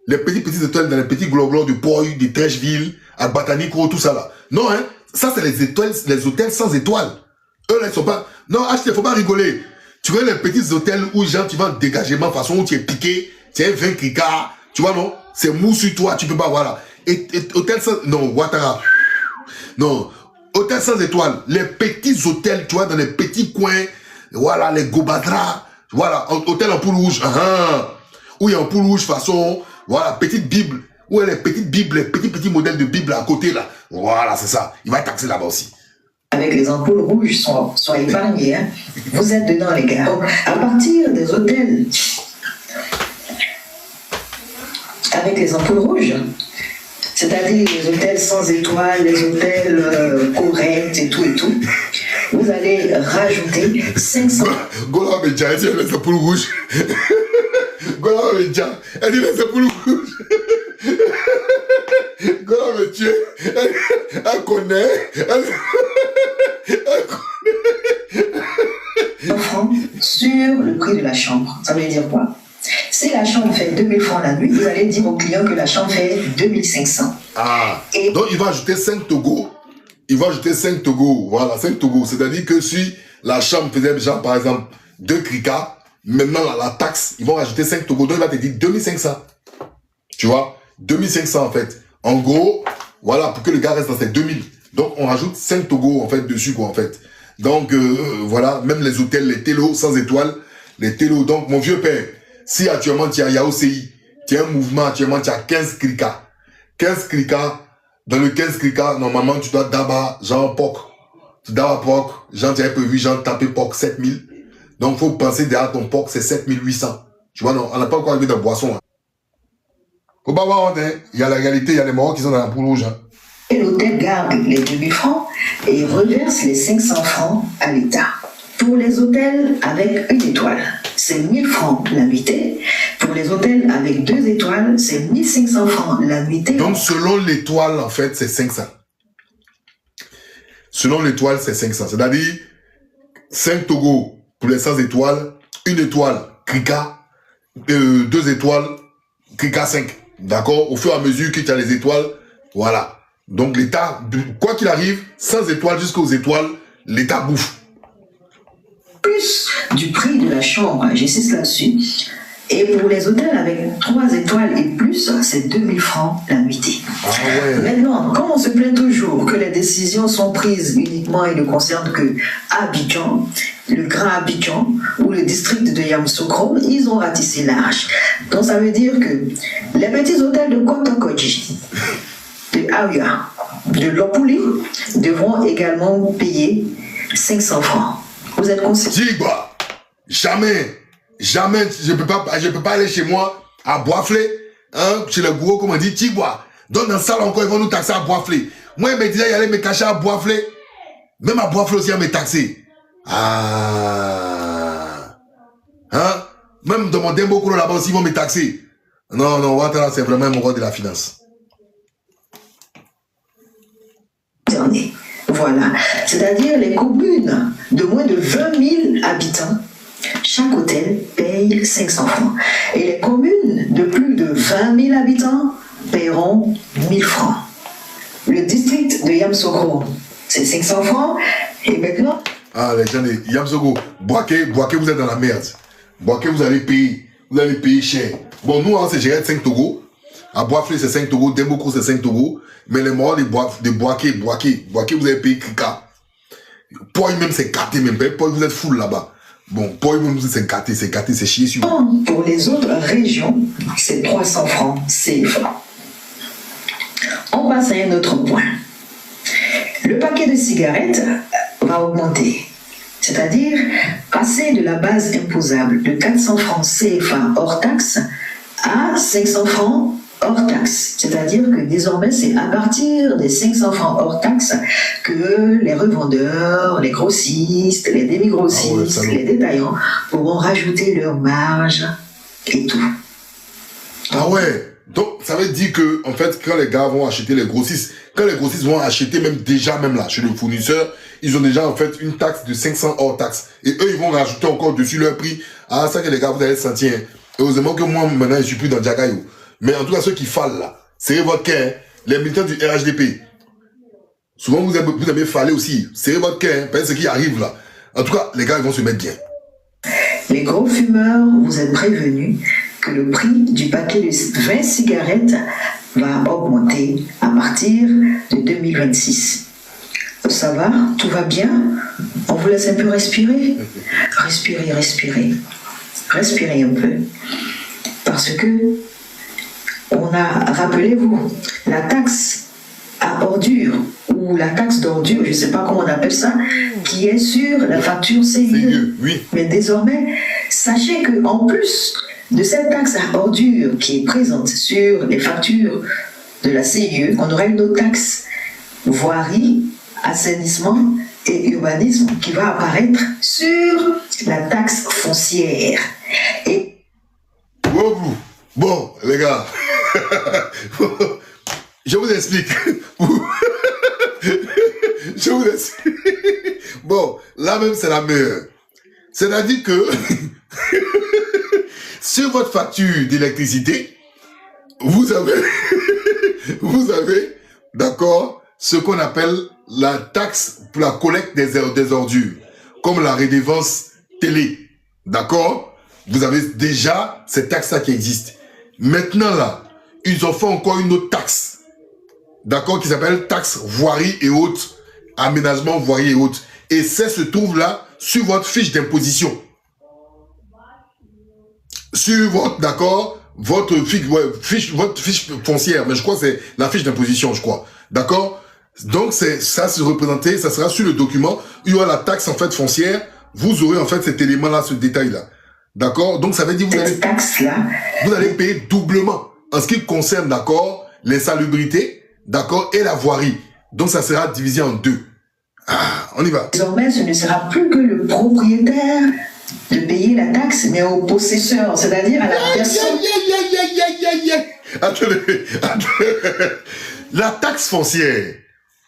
Les petits hôtels dans les petits glow de Poy, de Trècheville, à Batanico, tout ça, là. Non, hein. Ça, c'est les hôtels sans étoiles. Eux, là, ils sont pas... Non, il faut pas rigoler. Tu vois les petits hôtels où, genre, tu vas en dégagement, façon où tu es piqué, tu es 20 cricards, tu vois, non? C'est mou sur toi, tu peux pas, voilà. Et hôtel sans... Non, Ouattara. Non. Hôtel sans étoiles. Les petits hôtels, tu vois, dans les petits coins, voilà, les Gobadra, voilà, hôtel en poule rouge, où il y a un poule rouge façon, voilà, petite Bible, où il y a les petites Bibles, les petits modèles de Bible à côté, là. Voilà, c'est ça. Il va taxer là-bas aussi. Avec les ampoules rouges, sont épargnés, hein. Vous êtes dedans, les gars. Donc, à partir des hôtels avec les ampoules rouges, c'est-à-dire les hôtels sans étoiles, les hôtels corrects et tout, vous allez rajouter 500... Gola Medja, elle dit les ampoules rouges. Gola Medja, elle dit les ampoules rouges. Gola Medja, elle connaît. Elle connaît. Francs sur le prix de la chambre. Ça veut dire quoi? Si la chambre fait 2000 francs la nuit, vous allez dire au client que la chambre fait 2500. Ah, et donc il va ajouter 5 togos. Il va ajouter 5 togos. Voilà, 5 togos. C'est-à-dire que si la chambre faisait genre, par exemple, 2 crica, maintenant la taxe, ils vont rajouter 5 togos. Donc il va te dire 2500. Tu vois, 2500 en fait. En gros, voilà, pour que le gars reste dans ses 2000. Donc on rajoute 5 togos en fait dessus, quoi, en fait. Donc voilà, même les hôtels, les télos sans étoiles, les télos. Donc mon vieux père, si actuellement tu as Yaoci, tu as un mouvement, actuellement tu as 15 crica. 15 crica, dans le 15 crica, normalement tu dois d'abord, genre POC. Tu dois POC, genre tu avais prévu, genre taper POC 7000. Donc il faut penser derrière ton POC, c'est 7800. Tu vois, non, on n'a pas encore arrivé dans boisson. Hein. Faut pas voir, hein. Il y a la réalité, il y a les morts qui sont dans la poule rouge. Hein. Et l'hôtel garde les 2000 francs et reverse les 500 francs à l'État. Pour les hôtels avec une étoile, c'est 1000 francs la nuitée. Pour les hôtels avec 2 étoiles, c'est 1500 francs la nuitée. Donc, selon l'étoile, en fait, c'est 500. Selon l'étoile, c'est 500. C'est-à-dire, 5 togos pour les 100 étoiles, 1 étoile, Krika, 2 étoiles, Krika 5. D'accord? Au fur et à mesure que tu as les étoiles, voilà. Donc, l'État, quoi qu'il arrive, 100 étoiles jusqu'aux étoiles, l'État bouffe. Plus du prix de la chambre, j'insiste là-dessus. Et pour les hôtels avec 3 étoiles et plus, c'est 2000 francs la nuitée. Ah ouais. Maintenant, comme on se plaint toujours que les décisions sont prises uniquement et ne concernent que Abidjan, le Grand Abidjan ou le district de Yamoussoukro, ils ont ratissé large. Donc ça veut dire que les petits hôtels de Kotokodji, de Aouya, de Lopuli devront également payer 500 francs. Vous êtes conscient? Tigba, jamais, je peux pas aller chez moi à Boisflé, hein, chez le gourou, comme on dit, Tigba. Donc dans la salle encore, ils vont nous taxer à Boisflé. Moi, ils me disaient, ils allaient me cacher à Boisflé. Même à Boisflé aussi, ils me taxer. Ah. Hein? Même dans mon Dembokuro là-bas aussi, ils vont me taxer. Non, Ouattara, c'est vraiment mon roi de la finance. Voilà. C'est-à-dire les communes de moins de 20 000 habitants, chaque hôtel paye 500 francs. Et les communes de plus de 20 000 habitants paieront 1000 francs. Le district de Yamoussoukro, c'est 500 francs. Et maintenant... Ah, les gens de Yamoussoukro, Boaké, vous êtes dans la merde. Boaké, vous allez payer cher. Bon, nous, hein, c'est géré 5 togos. À Boisflé, c'est 5 togos. Demboko, c'est 5 togos. Mais les morts de Boaké, vous avez payé Krika. Poy même, c'est gâté même. Poy, vous êtes full là-bas. Bon, Poy même, c'est gâté, c'est chier sur. Pour les autres régions, c'est 300 francs CFA. On passe à un autre point. Le paquet de cigarettes va augmenter. C'est-à-dire passer de la base imposable de 400 francs CFA hors taxe à 500 francs hors taxe. C'est-à-dire que désormais, c'est à partir des 500 francs hors taxe que les revendeurs, les grossistes, les demi-grossistes, les détaillants pourront rajouter leur marge et tout. Ah ouais, donc ça veut dire que, en fait, quand les gars vont acheter les grossistes, quand les grossistes vont acheter même là, chez le fournisseur, ils ont déjà en fait une taxe de 500 hors taxe. Et eux, ils vont rajouter encore dessus leur prix. Ah, ça que les gars, vous allez sentir. Hein. Heureusement que moi, maintenant, je suis plus dans Djagayo. Mais en tout cas, ceux qui fallent là, serrez votre cœur, hein. Les militants du RHDP. Souvent, vous aimez faller aussi. Serrez votre cœur, hein. Parce que ce qui arrive là. En tout cas, les gars, ils vont se mettre bien. Les gros fumeurs, vous êtes prévenus que le prix du paquet de 20 cigarettes va augmenter à partir de 2026. Ça va? Tout va bien? On vous laisse un peu respirer? Respirez, respirez. Respirez un peu. Parce que on a, rappelez-vous, la taxe à ordure ou la taxe d'ordure, je ne sais pas comment on appelle ça, qui est sur la facture CIE. Oui. Mais désormais, sachez qu'en plus de cette taxe à ordure qui est présente sur les factures de la CIE, on aura une autre taxe voirie, assainissement et urbanisme qui va apparaître sur la taxe foncière. Et bon, les gars, je vous explique. Je vous explique. Bon, là même c'est la meilleure. C'est-à-dire que sur votre facture d'électricité, vous avez, d'accord, ce qu'on appelle la taxe pour la collecte des ordures, comme la redevance télé, d'accord? Vous avez déjà cette taxe-là qui existe. Maintenant là, ils ont fait encore une autre taxe, d'accord, qui s'appelle taxe voirie et autres, aménagement voirie et autres. Et ça se trouve là sur votre fiche d'imposition. Sur votre, d'accord, votre fiche foncière, mais je crois que c'est la fiche d'imposition, je crois, d'accord? Donc ça se représenter, ça sera sur le document, il y aura la taxe en fait foncière, vous aurez en fait cet élément-là, ce détail-là, d'accord? Donc ça veut dire vous allez payer doublement en ce qui concerne, d'accord, l'insalubrité, d'accord, et la voirie. Donc ça sera divisé en deux. Ah, on y va. Désormais, ce ne sera plus que le propriétaire de payer la taxe, mais au possesseur, c'est-à-dire à la personne. Attendez. La taxe foncière.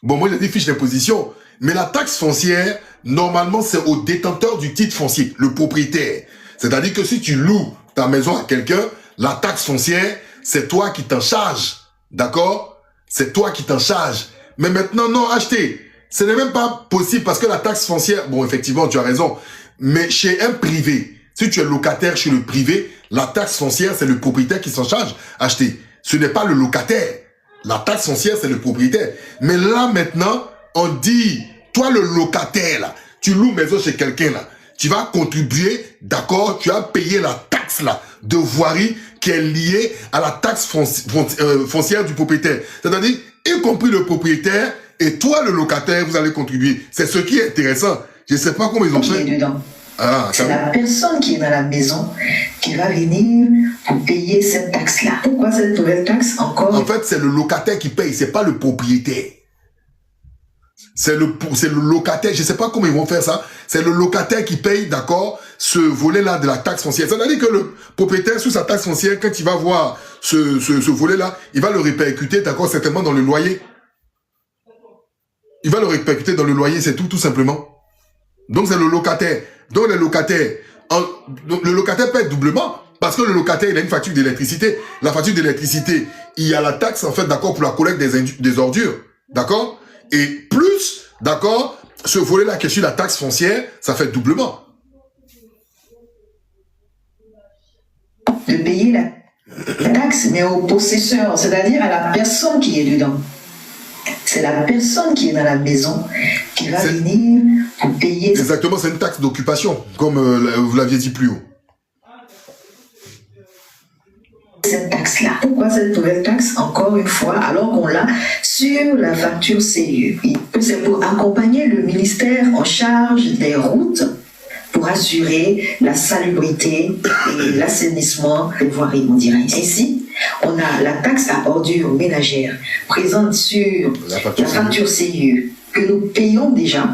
Bon, moi, j'ai des fiches d'imposition, mais la taxe foncière, normalement, c'est au détenteur du titre foncier, le propriétaire. C'est-à-dire que si tu loues ta maison à quelqu'un, la taxe foncière, c'est toi qui t'en charges. D'accord? C'est toi qui t'en charges. Mais maintenant, non, achetez. Ce n'est même pas possible parce que la taxe foncière, bon, effectivement, tu as raison, mais chez un privé, si tu es locataire chez le privé, la taxe foncière, c'est le propriétaire qui s'en charge. Acheter. Ce n'est pas le locataire. La taxe foncière, c'est le propriétaire. Mais là, maintenant, on dit, toi, le locataire, là, tu loues maison chez quelqu'un, là, tu vas contribuer, d'accord, tu as payé la taxe, là, de voirie qui est liée à la taxe foncière du propriétaire. C'est-à-dire, y compris le propriétaire et toi, le locataire, vous allez contribuer. C'est ce qui est intéressant. Je ne sais pas comment ils ont fait. C'est la personne qui est dans la maison qui va venir pour payer cette taxe-là. Pourquoi cette nouvelle taxe encore? En fait, c'est le locataire qui paye, c'est pas le propriétaire. C'est le locataire, je sais pas comment ils vont faire ça. C'est le locataire qui paye, d'accord, ce volet-là de la taxe foncière. C'est-à-dire que le propriétaire, sur sa taxe foncière, quand il va voir ce volet-là, il va le répercuter, d'accord, certainement dans le loyer. Il va le répercuter dans le loyer, c'est tout simplement. Donc c'est le locataire. Donc le locataire paie doublement parce que le locataire, il a une facture d'électricité. La facture d'électricité, il y a la taxe, en fait, d'accord, pour la collecte des ordures. D'accord? Et plus, d'accord, ce volet-là qui est sur la taxe foncière, ça fait doublement. De payer la taxe, mais au possesseur, c'est-à-dire à la personne qui est dedans. C'est la personne qui est dans la maison qui va venir pour payer. Exactement, c'est une taxe d'occupation, comme vous l'aviez dit plus haut. Cette taxe-là. Pourquoi cette nouvelle taxe, encore une fois, alors qu'on l'a sur la facture CIE? C'est pour accompagner le ministère en charge des routes pour assurer la salubrité et l'assainissement des voiries, on dirait. Ainsi, on a la taxe à ordures ménagères présente sur la facture CIE que nous payons déjà.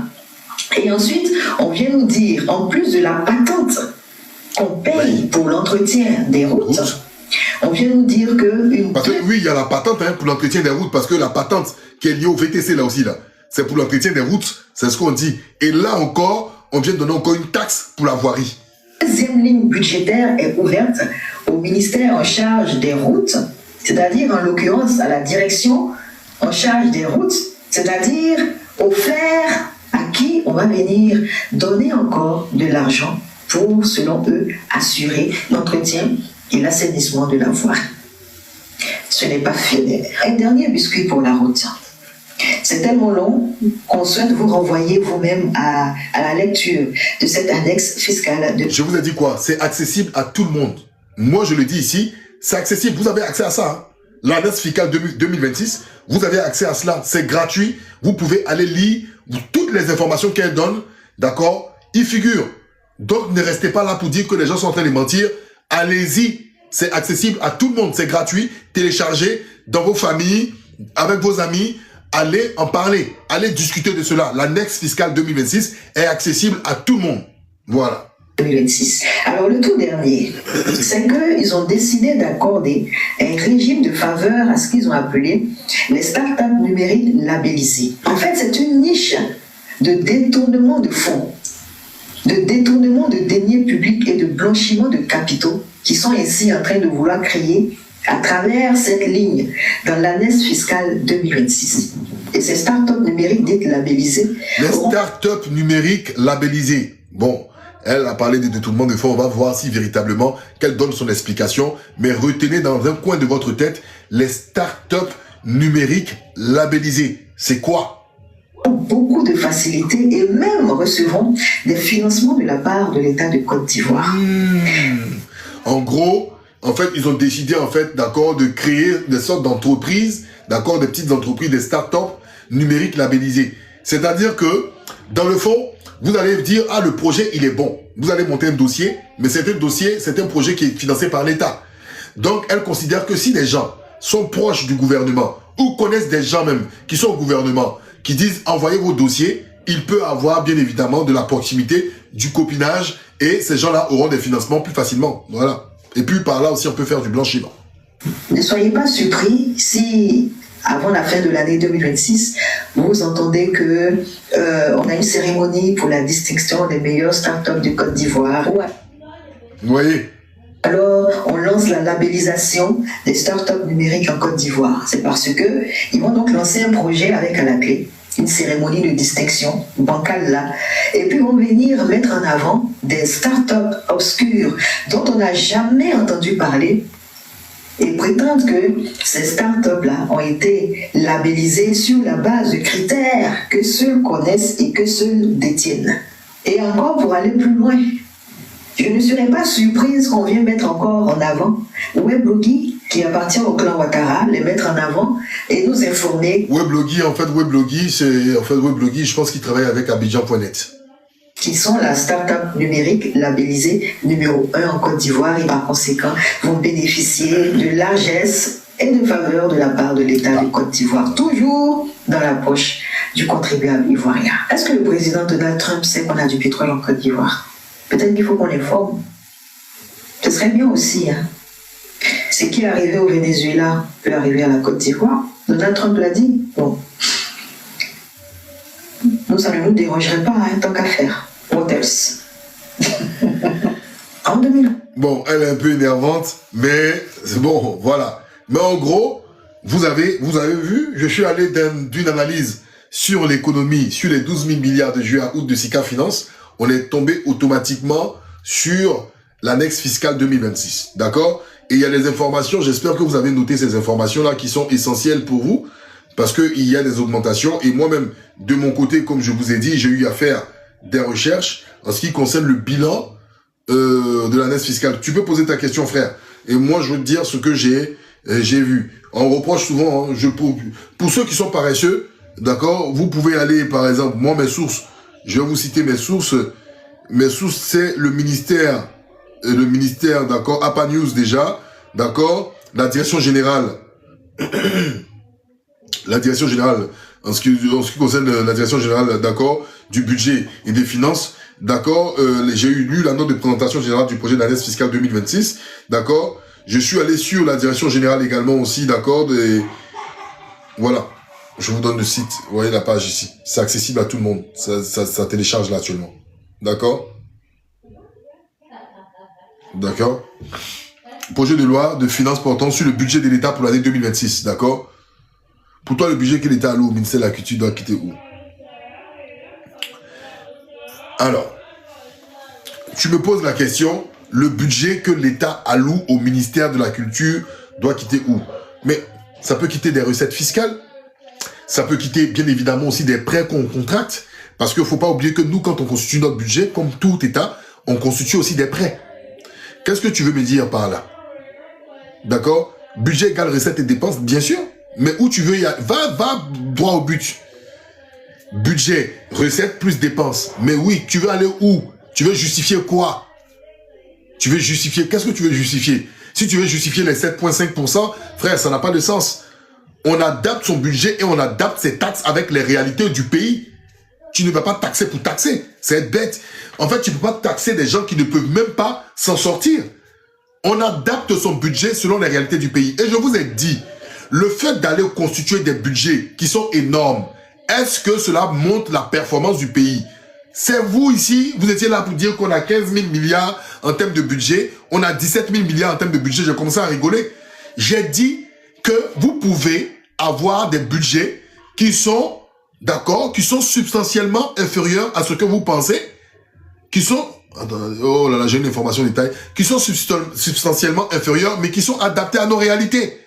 Et ensuite, on vient nous dire, en plus de la patente qu'on paye pour l'entretien des routes, on vient nous dire que... Parce que oui, il y a la patente pour l'entretien des routes, parce que la patente qui est liée au VTC là aussi, là, c'est pour l'entretien des routes, c'est ce qu'on dit. Et là encore, on vient de donner encore une taxe pour la voirie. La deuxième ligne budgétaire est ouverte au ministère en charge des routes, c'est-à-dire en l'occurrence à la direction en charge des routes, c'est-à-dire au FLAIR à qui on va venir donner encore de l'argent pour, selon eux, assurer l'entretien et l'assainissement de la voie. Ce n'est pas fini. Un dernier biscuit pour la route. C'est tellement long qu'on souhaite vous renvoyer vous-même à la lecture de cette annexe fiscale. Je vous ai dit quoi? C'est accessible à tout le monde. Moi, je le dis ici, c'est accessible. Vous avez accès à ça. L'annexe fiscale 2026, vous avez accès à cela. C'est gratuit. Vous pouvez aller lire toutes les informations qu'elle donne. D'accord? Il figure. Donc, ne restez pas là pour dire que les gens sont en train de mentir. Allez-y. C'est accessible à tout le monde. C'est gratuit. Téléchargez dans vos familles, avec vos amis. Allez en parler. Allez discuter de cela. L'annexe fiscale 2026 est accessible à tout le monde. Voilà. 2026. Alors, le tout dernier, c'est qu'ils ont décidé d'accorder un régime de faveur à ce qu'ils ont appelé les startups numériques labellisées. En fait, c'est une niche de détournement de fonds, de détournement de deniers publics et de blanchiment de capitaux qui sont ici en train de vouloir créer à travers cette ligne dans l'annexe fiscale 2026. Et ces startups numériques dites labellisées... Les startups numériques labellisées. Bon, elle a parlé de détournement de fonds. On va voir si véritablement qu'elle donne son explication. Mais retenez dans un coin de votre tête les startups numériques labellisées. C'est quoi? Beaucoup de facilité et même recevront des financements de la part de l'État de Côte d'Ivoire. En gros, en fait, ils ont décidé, en fait, d'accord, de créer des sortes d'entreprises, d'accord, des petites entreprises, des startups numériques labellisées. C'est-à-dire que, dans le fond, vous allez dire, ah, le projet, il est bon. Vous allez monter un dossier, mais c'est un projet qui est financé par l'État. Donc, elle considère que si les gens sont proches du gouvernement, ou connaissent des gens même qui sont au gouvernement, qui disent, envoyez vos dossiers, il peut avoir, bien évidemment, de la proximité, du copinage, et ces gens-là auront des financements plus facilement. Voilà. Et puis, par là aussi, on peut faire du blanchiment. Ne soyez pas surpris si, avant la fin de l'année 2026, vous entendez que on a une cérémonie pour la distinction des meilleures startups de Côte d'Ivoire. Ouais. Vous voyez? Alors, on lance la labellisation des startups numériques en Côte d'Ivoire. C'est parce que ils vont donc lancer un projet avec à la clé une cérémonie de distinction bancale là. Et puis vont venir mettre en avant des startups obscures dont on n'a jamais entendu parler et prétendent que ces startups-là ont été labellisées sur la base de critères que seuls connaissent et que seuls détiennent. Et encore pour aller plus loin, je ne serais pas surprise qu'on vienne mettre encore en avant Webloggy, qui appartient au clan Ouattara, les mettre en avant et nous informer. Webloggy, je pense qu'il travaille avec Abidjan.net. Qui sont la start-up numérique labellisée numéro 1 en Côte d'Ivoire et par conséquent vont bénéficier de largesse et de faveur de la part de l'État de Côte d'Ivoire, toujours dans la poche du contribuable ivoirien. Est-ce que le président Donald Trump sait qu'on a du pétrole en Côte d'Ivoire? Peut-être qu'il faut qu'on l'informe. Ce serait bien aussi. Ce qui est arrivé au Venezuela peut arriver à la Côte d'Ivoire. Donald Trump l'a dit. Bon. Nous, ça ne nous dérangerait pas, tant qu'à faire. What else? En 2000. Bon, elle est un peu énervante, mais c'est bon, voilà. Mais en gros, vous avez vu, je suis allé d'une analyse sur l'économie, sur les 12 000 milliards de juillet à août de Sika Finance. On est tombé automatiquement sur l'annexe fiscale 2026, d'accord? Et il y a des informations, j'espère que vous avez noté ces informations-là qui sont essentielles pour vous, parce qu'il y a des augmentations. Et moi-même, de mon côté, comme je vous ai dit, j'ai eu à faire des recherches en ce qui concerne le bilan de l'annexe fiscale. Tu peux poser ta question, frère. Et moi, je veux te dire ce que j'ai vu. On reproche souvent, pour ceux qui sont paresseux, d'accord, vous pouvez aller, par exemple, moi, mes sources, je vais vous citer mes sources. Mes sources, c'est le ministère, d'accord, APA News déjà, d'accord, la direction générale, en ce qui concerne la direction générale, d'accord, du budget et des finances, d'accord, j'ai lu la note de présentation générale du projet d'année fiscale 2026, d'accord. Je suis allé sur la direction générale également aussi, d'accord, voilà. Je vous donne le site, vous voyez la page ici. C'est accessible à tout le monde. Ça télécharge là actuellement. D'accord? D'accord? Projet de loi de finances portant sur le budget de l'État pour l'année 2026. D'accord? Pour toi, le budget que l'État alloue au ministère de la Culture doit quitter où? Alors, tu me poses la question, le budget que l'État alloue au ministère de la Culture doit quitter où? Mais ça peut quitter des recettes fiscales. Ça peut quitter, bien évidemment, aussi des prêts qu'on contracte. Parce qu'il ne faut pas oublier que nous, quand on constitue notre budget, comme tout État, on constitue aussi des prêts. Qu'est-ce que tu veux me dire par là? D'accord? Budget égale recettes et dépenses, bien sûr. Mais où tu veux y aller? Va droit au but. Budget, recettes plus dépenses. Mais oui, tu veux aller où? Tu veux justifier quoi? Tu veux justifier... Qu'est-ce que tu veux justifier? Si tu veux justifier les 7,5%, frère, ça n'a pas de sens. On adapte son budget et on adapte ses taxes avec les réalités du pays. Tu ne vas pas taxer pour taxer. C'est bête. En fait, tu ne peux pas taxer des gens qui ne peuvent même pas s'en sortir. On adapte son budget selon les réalités du pays. Et je vous ai dit, le fait d'aller constituer des budgets qui sont énormes, est-ce que cela montre la performance du pays? C'est vous ici, vous étiez là pour dire qu'on a 15 000 milliards en termes de budget, on a 17 000 milliards en termes de budget, j'ai commencé à rigoler. J'ai dit que vous pouvez avoir des budgets qui sont, d'accord, qui sont substantiellement inférieurs à ce que vous pensez, qui sont, oh là là, j'ai une information détail, qui sont substantiellement inférieurs, mais qui sont adaptés à nos réalités.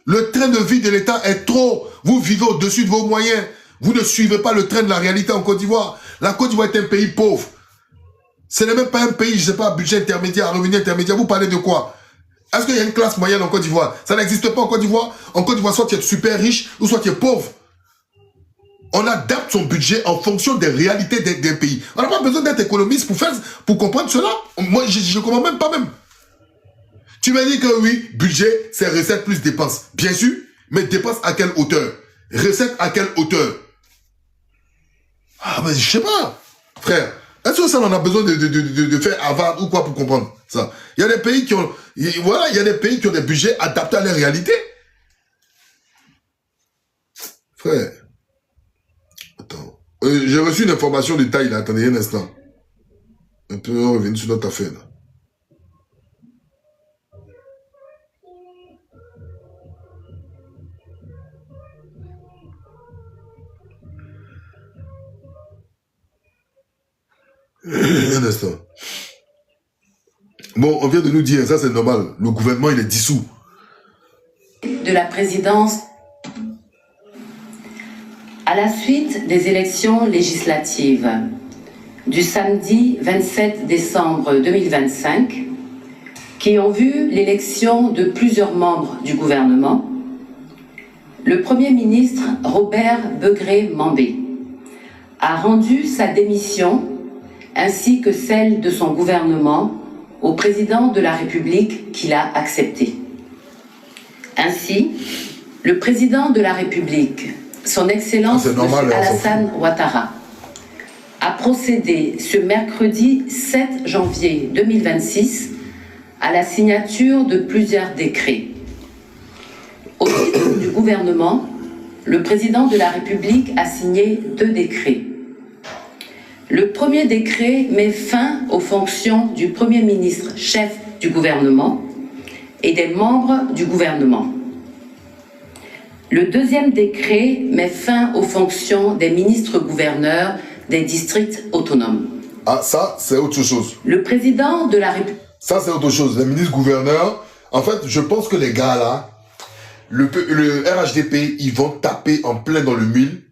Le train de vie de l'État est trop, vous vivez au-dessus de vos moyens, vous ne suivez pas le train de la réalité en Côte d'Ivoire. La Côte d'Ivoire est un pays pauvre. Ce n'est même pas un pays, je sais pas, budget intermédiaire, revenu intermédiaire, vous parlez de quoi? Est-ce qu'il y a une classe moyenne en Côte d'Ivoire? Ça n'existe pas en Côte d'Ivoire. En Côte d'Ivoire, soit tu es super riche, ou soit tu es pauvre. On adapte son budget en fonction des réalités des pays. On n'a pas besoin d'être économiste pour comprendre cela. Moi, je ne comprends même pas même. Tu m'as dit que oui, budget, c'est recettes plus dépenses. Bien sûr, mais dépenses à quelle hauteur? Recettes à quelle hauteur? Ah, ben, je sais pas, frère. Est-ce que ça, on a besoin de faire Harvard ou quoi pour comprendre ça? Il y a des pays qui ont, voilà, il y a des pays qui ont des budgets adaptés à la réalité. Frère. Attends. J'ai reçu une information de taille, là. Attendez un instant. Un peu, on revient sur notre affaire, là. Un instant. Bon, on vient de nous dire, ça c'est normal, le gouvernement il est dissous. De la présidence à la suite des élections législatives du samedi 27 décembre 2025, qui ont vu l'élection de plusieurs membres du gouvernement, le Premier ministre Robert Begré-Mambé a rendu sa démission ainsi que celle de son gouvernement au président de la République qui l'a acceptée. Ainsi, le président de la République, son Excellence Alassane Ouattara, a procédé ce mercredi 7 janvier 2026 à la signature de plusieurs décrets. Au titre du gouvernement, le président de la République a signé 2 décrets. Le premier décret met fin aux fonctions du Premier ministre chef du gouvernement et des membres du gouvernement. Le deuxième décret met fin aux fonctions des ministres-gouverneurs des districts autonomes. Ah, ça, c'est autre chose. Le président de la République... Ça, c'est autre chose. Les ministres-gouverneurs, en fait, je pense que les gars, là, le RHDP, ils vont taper en plein dans le mille